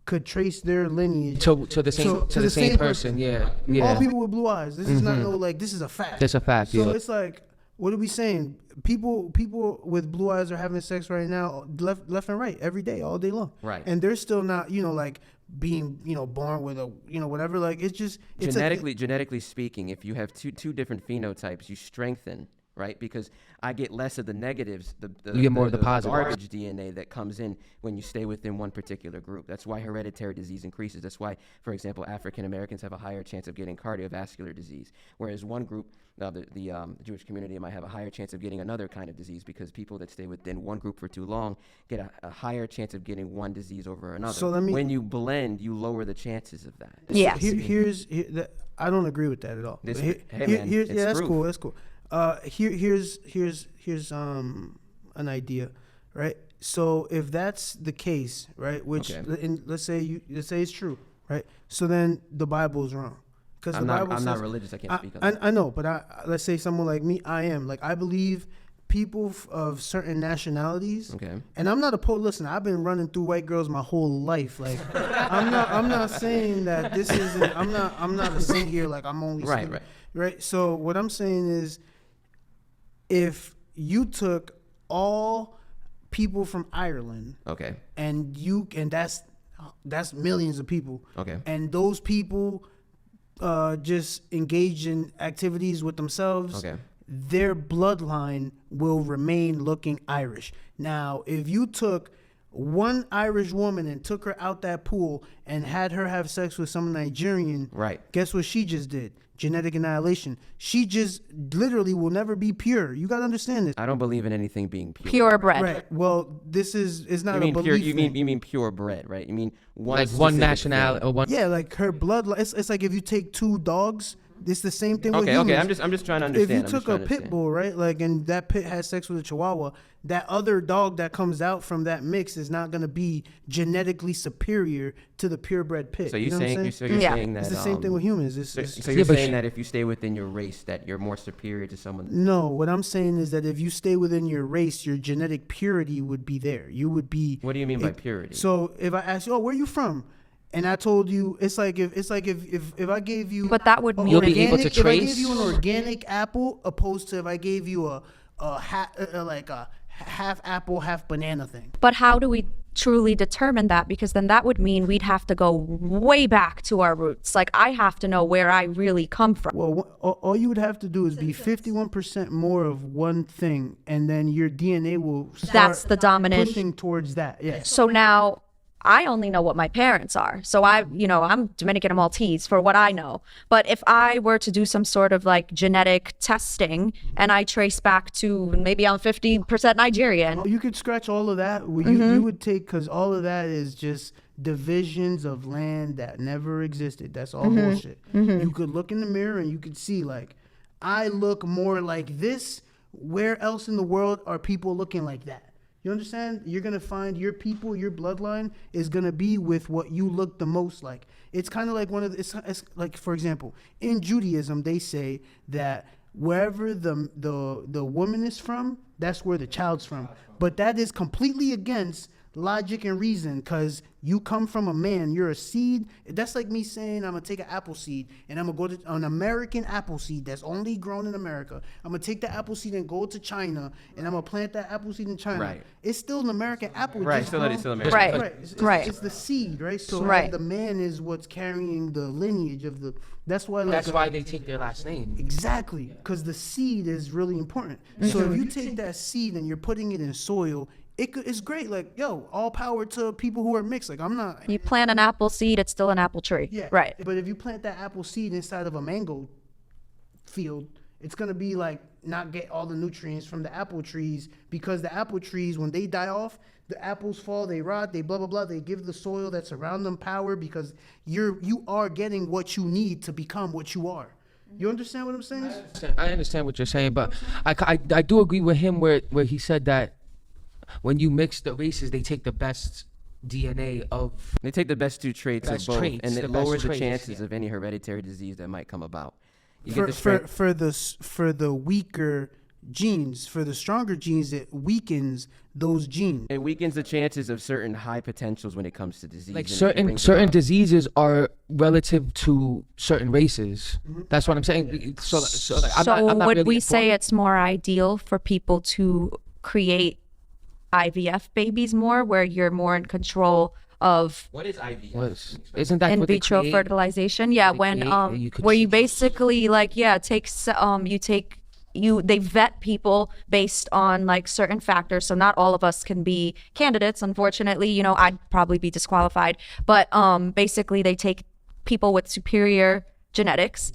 could trace their lineage To the same person. Yeah. All people with blue eyes. This is not no like. This is a fact. That's a fact. So Yeah. it's like, what are we saying? People with blue eyes are having sex right now, left and right, every day, all day long. Right. And they're still not, like being, born with a, whatever. Like it's just it's Genetically speaking, if you have two different phenotypes, you strengthen, right? Because I get less of the negatives, You get more of the positives. garbage DNA that comes in when you stay within one particular group. That's why hereditary disease increases. That's why, for example, African Americans have a higher chance of getting cardiovascular disease, whereas one group, the Jewish community, might have a higher chance of getting another kind of disease because people that stay within one group for too long get a higher chance of getting one disease over another. So when you blend, you lower the chances of that. Yes. I don't agree with that at all. This- Here- hey, here- man, here's, it's yeah, that's proof. cool. That's cool. Here's an idea, right? So if that's the case, right, which Okay. and let's say it's true, right? So then the Bible is wrong, because the Bible I'm says, not religious. I can't speak on that. I know, but let's say someone like me, I am. Like, I believe people of certain nationalities. Okay. And I'm not listen, I've been running through white girls my whole life. Like, I'm not saying that this isn't. I'm not a saint here. Like, I'm only Right, saying- right. So what I'm saying is, if you took all people from Ireland Okay. and that's millions of people. Okay. And those people just engage in activities with themselves. Okay. Their bloodline will remain looking Irish. Now, if you took one Irish woman and took her out that pool and had her have sex with some Nigerian, Right. guess what she just did? Genetic annihilation. She just literally will never be pure. You got to understand this. I don't believe in anything being pure. Purebred. Right. Well, it's not You mean a pure? belief thing. You mean purebred, right? You mean one Like one specific nationality thing. or one. Yeah, like her blood. It's like if you take two dogs. It's the same thing with Okay. humans. Okay. I'm just trying to If understand. you I'm just took trying a to pit understand. bull, right, like, and that pit has sex with a chihuahua, that other dog that comes out from that mix is not going to be genetically superior to the purebred pit. So you know what I'm saying? you're Yeah. saying that It's the same thing with humans. So It's, you're Yeah, but saying that if you stay within your race, that you're more superior to someone. no, what I'm saying is that if you stay within your race, your genetic purity would be there. You would be. What do you mean by purity? So if I ask you, oh, where are you from? And I told you, it's like if I gave you, But that would mean You'll be able to if I trace- gave you an organic apple, opposed to if I gave you a half apple, half banana thing. But how do we truly determine that, because then that would mean we'd have to go way back to our roots. Like, I have to know where I really come from. Well, all you would have to do is be 51% more of one thing, and then your DNA will start That's the dominant pushing towards that. Yeah. So now I only know what my parents are. So I'm Dominican and Maltese for what I know. But if I were to do some sort of like genetic testing and I trace back to maybe I'm 50% Nigerian. You could scratch all of that. You would take, because all of that is just divisions of land that never existed. That's all bullshit. You could look in the mirror and you could see, like, I look more like this. Where else in the world are people looking like that? You understand? You're going to find your people, your bloodline is going to be with what you look the most like. It's kind of like it's like, for example, in Judaism, they say that wherever the woman is from, that's where the child's from. But that is completely against logic and reason, because you come from a man, you're a seed. That's like me saying I'm gonna take an apple seed and I'm gonna go to an American apple seed that's only grown in America. I'm gonna take the apple seed and go to China and I'm gonna plant that apple seed in China. Right. It's still an American apple. Right, just still American. Right. It's the seed, right? So Right. the man is what's carrying the lineage of the. That's why. That's why they take their last name. Exactly, because the seed is really important. So if you take that seed and you're putting it in soil, it's great. Like, yo, all power to people who are mixed. Like, I'm not. You plant an apple seed, it's still an apple tree. Yeah. Right. But if you plant that apple seed inside of a mango field, it's gonna be like not get all the nutrients from the apple trees, because the apple trees, when they die off, the apples fall, they rot, they blah blah blah. They give the soil that's around them power, because you are getting what you need to become what you are. You understand what I'm saying? I understand what you're saying, but I do agree with him where he said that when you mix the races, they take the best DNA of. They take the best two traits of Best both, traits, and the it best lowers the traits, chances yeah. of any hereditary disease that might come about. You For get the strength. for the weaker genes, for the stronger genes, it weakens those genes. It weakens the chances of certain high potentials when it comes to disease. Like and it certain brings certain about- diseases are relative to certain races. That's what I'm saying. So like, I'm not would really we say informed. it's more ideal for people to create IVF babies more, where you're more in control of What is IVF? Isn't that in what they vitro create? fertilization? Yeah, They when create, you could where you choose. basically like they vet people based on like certain factors. So not all of us can be candidates, unfortunately. You know, I'd probably be disqualified. But basically they take people with superior genetics,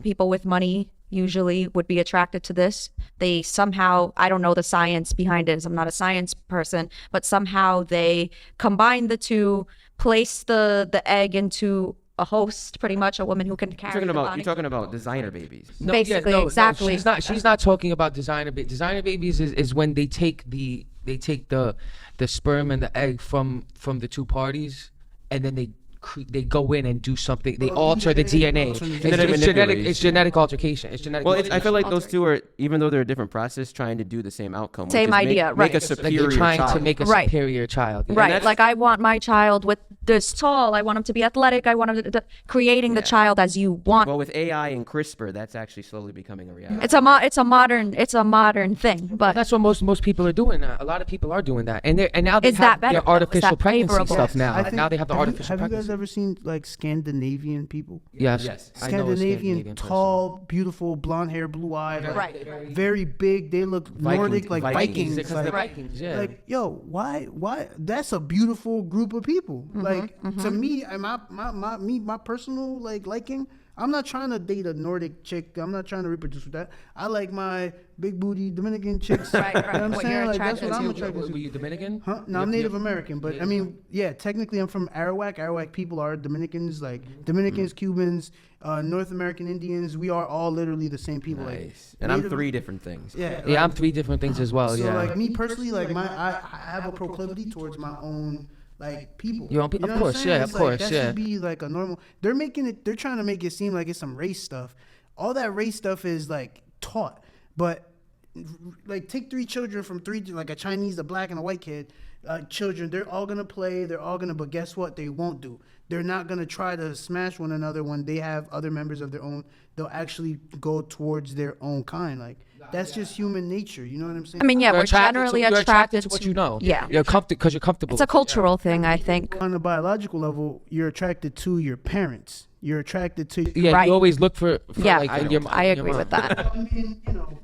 people with money usually would be attracted to this. They somehow, I don't know the science behind it, as I'm not a science person, but somehow they combine the two, place the egg into a host, pretty much a woman who can carry the body. You're talking about designer babies. Basically, exactly. She's not talking about designer babies. Designer babies is when they take the sperm and the egg from the two parties, and then they go in and do something. They alter the DNA. It's genetic altercation. It's genetic. Well, I feel like those two are, even though they're a different process, trying to do the same outcome. which Same is idea, make a right. like superior they're trying child. to make a Right. superior child. Yeah. Right. that's- Like I want my child with this tall. I want him to be athletic. I want him to creating the child as you want. Well, with AI and CRISPR, that's actually slowly becoming a reality. It's a modern thing, but That's what most people are doing now. A lot of people are doing that, and now they Is have that better, their though? Is artificial that pregnancy favorable? stuff now. I think- Now they have the artificial Have you pregnancy. guys ever seen like Scandinavian people? Yes. Yes. I know a Scandinavian, person. tall, beautiful, blonde hair, blue eyed, like, Right. very big. They look Nordic, like Vikings. Vikings. Because Like, they're Vikings, yeah. like, yo, why? That's a beautiful group of people. Like, to me, my personal liking. I'm not trying to date a Nordic chick. I'm not trying to reproduce with that. I like my big booty Dominican chicks. Right, right. You know what I'm What saying? you're Like, that's attracted what I'm to. attracted Were to. you Dominican? Huh? No, I'm Native American, but I mean, yeah, technically I'm from Arawak. Arawak people are Dominicans, like Dominicans, Cubans, North American Indians. We are all literally the same people. Like, Nice. And I'm Native- 3 different things. Yeah, Yeah, I'm 3 different things as well. so Yeah. like me personally, like I have a proclivity towards my own like people. Your own You know of what I'm course, saying? yeah, It's of like, course, that yeah. should be like a normal. They're trying to make it seem like it's some race stuff. All that race stuff is like taught, but like take 3 children from 3, like a Chinese, a black, and a white kid. Children, they're all gonna play. They're all gonna, but guess what? They won't do. They're not gonna try to smash one another when they have other members of their own. They'll actually go towards their own kind. Like that's just human nature. You know what I'm saying? I mean, yeah, You're we're generally you're attracted to what you know. Yeah. You're comfortable because you're comfortable. It's a cultural thing, I think. On a biological level, you're attracted to your parents. You're attracted to. Yeah, Right. you always look for Yeah, like I your agree mom. with that. I mean, you know.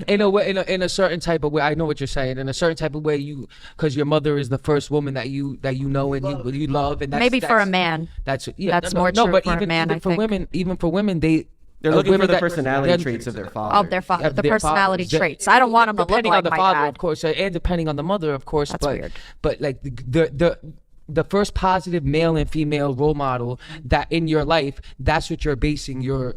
In a way, in a certain type of way. I know what you're saying. In a certain type of way, because your mother is the first woman that you know and you love, and Maybe for a man. That's more true but for a even, man, even I for think. women, They're looking for women the that- personality they're- traits of their father. Of their father, the their personality father. traits. I don't want them to look Depending like on the my father, dad. of course, and depending on the mother, of course. That's weird. But like the first positive male and female role model that in your life, that's what you're basing your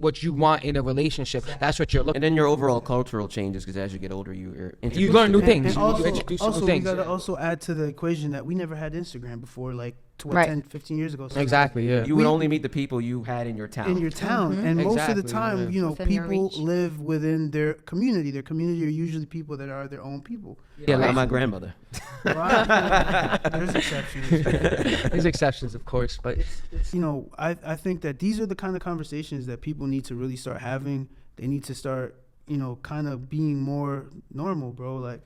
what you want in a relationship. That's what you're looking. And then your overall cultural changes because as you get older, you're You learn new things. And You also, introduce also new we things. gotta also add to the equation that we never had Instagram before, like Right. 10, 15 years ago. So Exactly. Yeah. You would only meet the people you had in your town. in your town, and most of the Exactly, time, yeah. you know, Within your people reach. live within their community. Their community are usually people that are their own people. Yeah, Like like, my grandmother. There's exceptions. there's exceptions, of course, but You know, I think that these are the kind of conversations that people need to really start having. They need to start, you know, kind of being more normal, bro. Like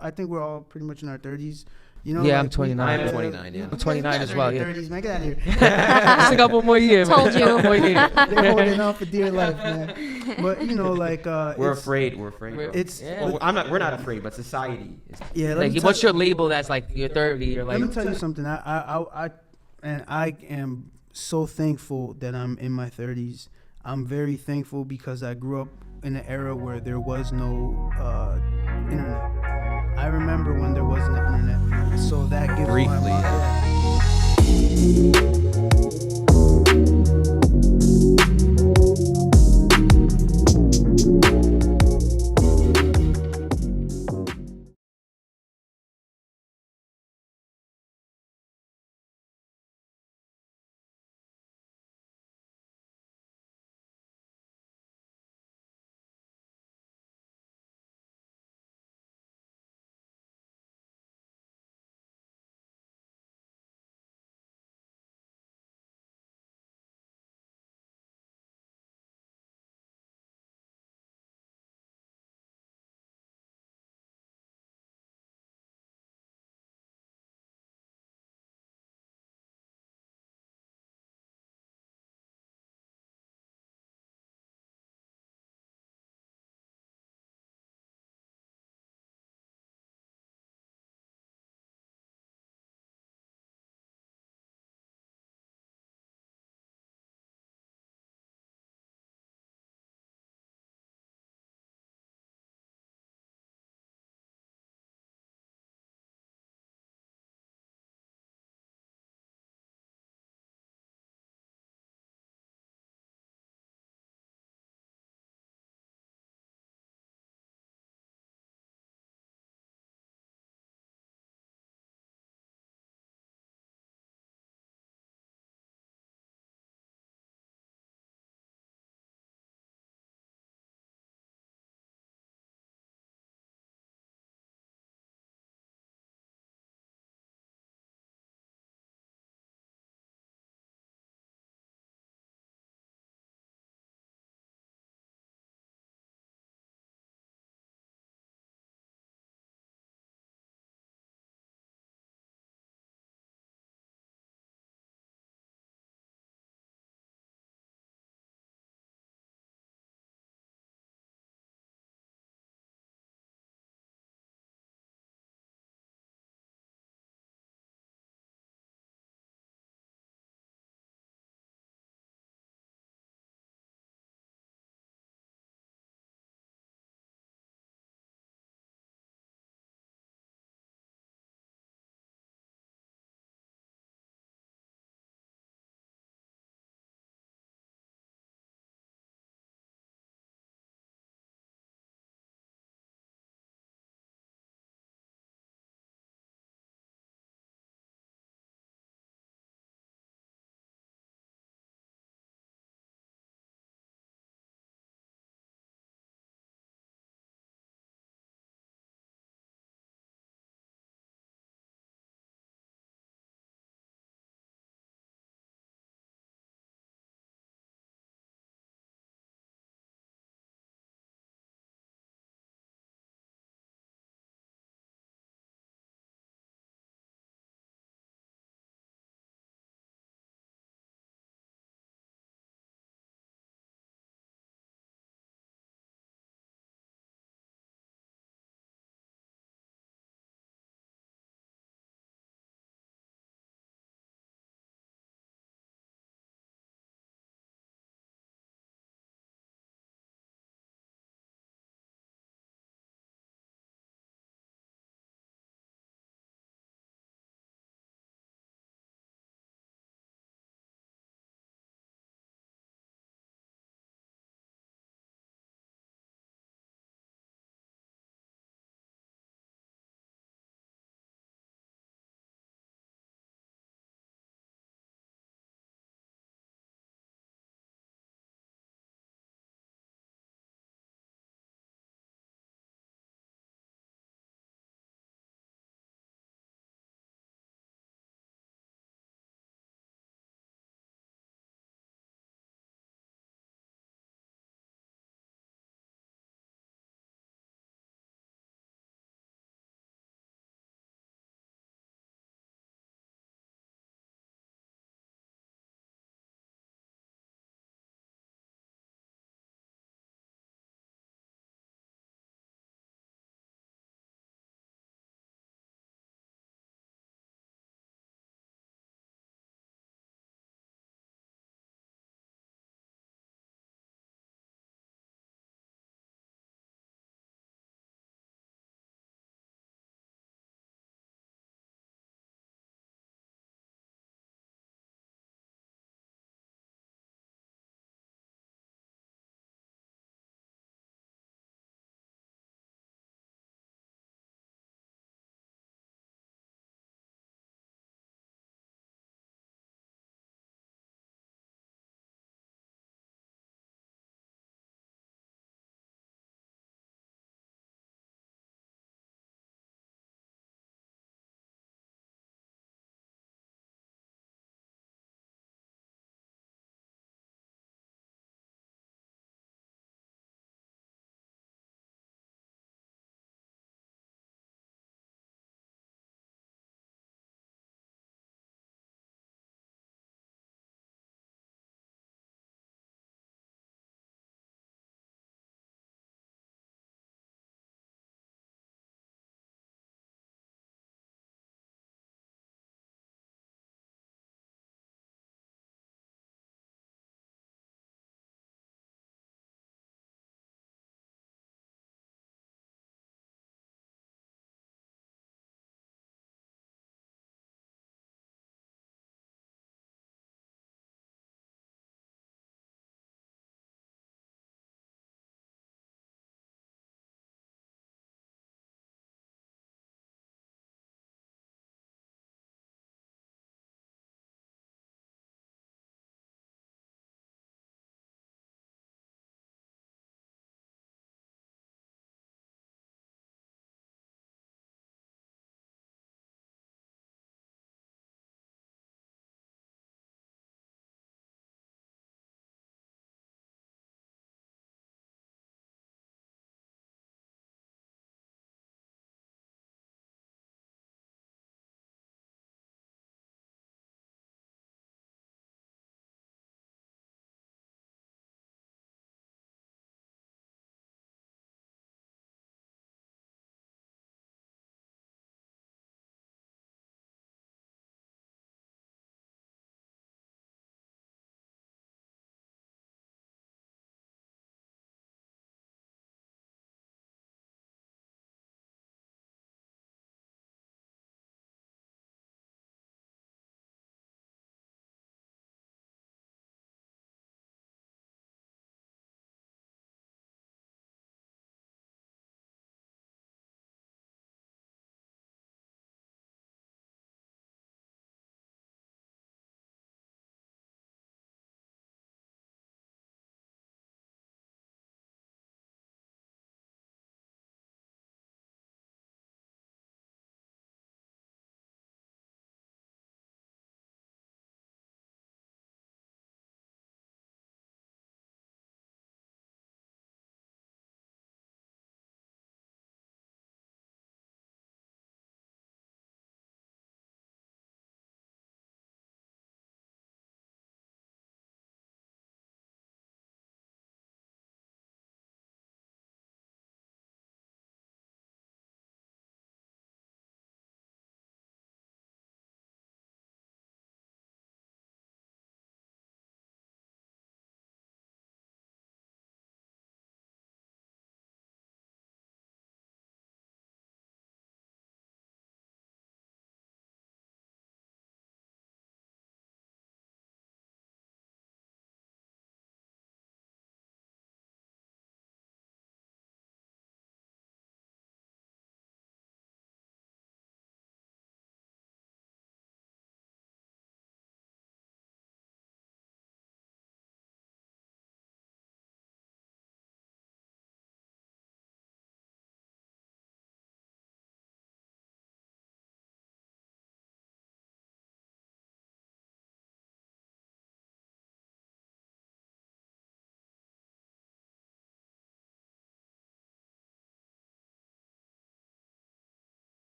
I think we're all pretty much in our 30s. You know, Yeah, I'm like, 29. I'm 29, yeah. I'm 29 as well. Yeah. 30s, man, get out of here. Just a couple more years. Told man. you. Couple more years. They're holding on for dear life, man. But you know, like We're it's- afraid. We're afraid. Bro. It's Yeah. Well, I'm not. We're not afraid, but society is. yeah. Let me Like, tell what's your label? That's like you're 30. You're like. Let me tell you something. I am so thankful that I'm in my 30s. I'm very thankful because I grew up in an era where there was no internet. I remember when there wasn't internet, so that gives Briefly, my mom.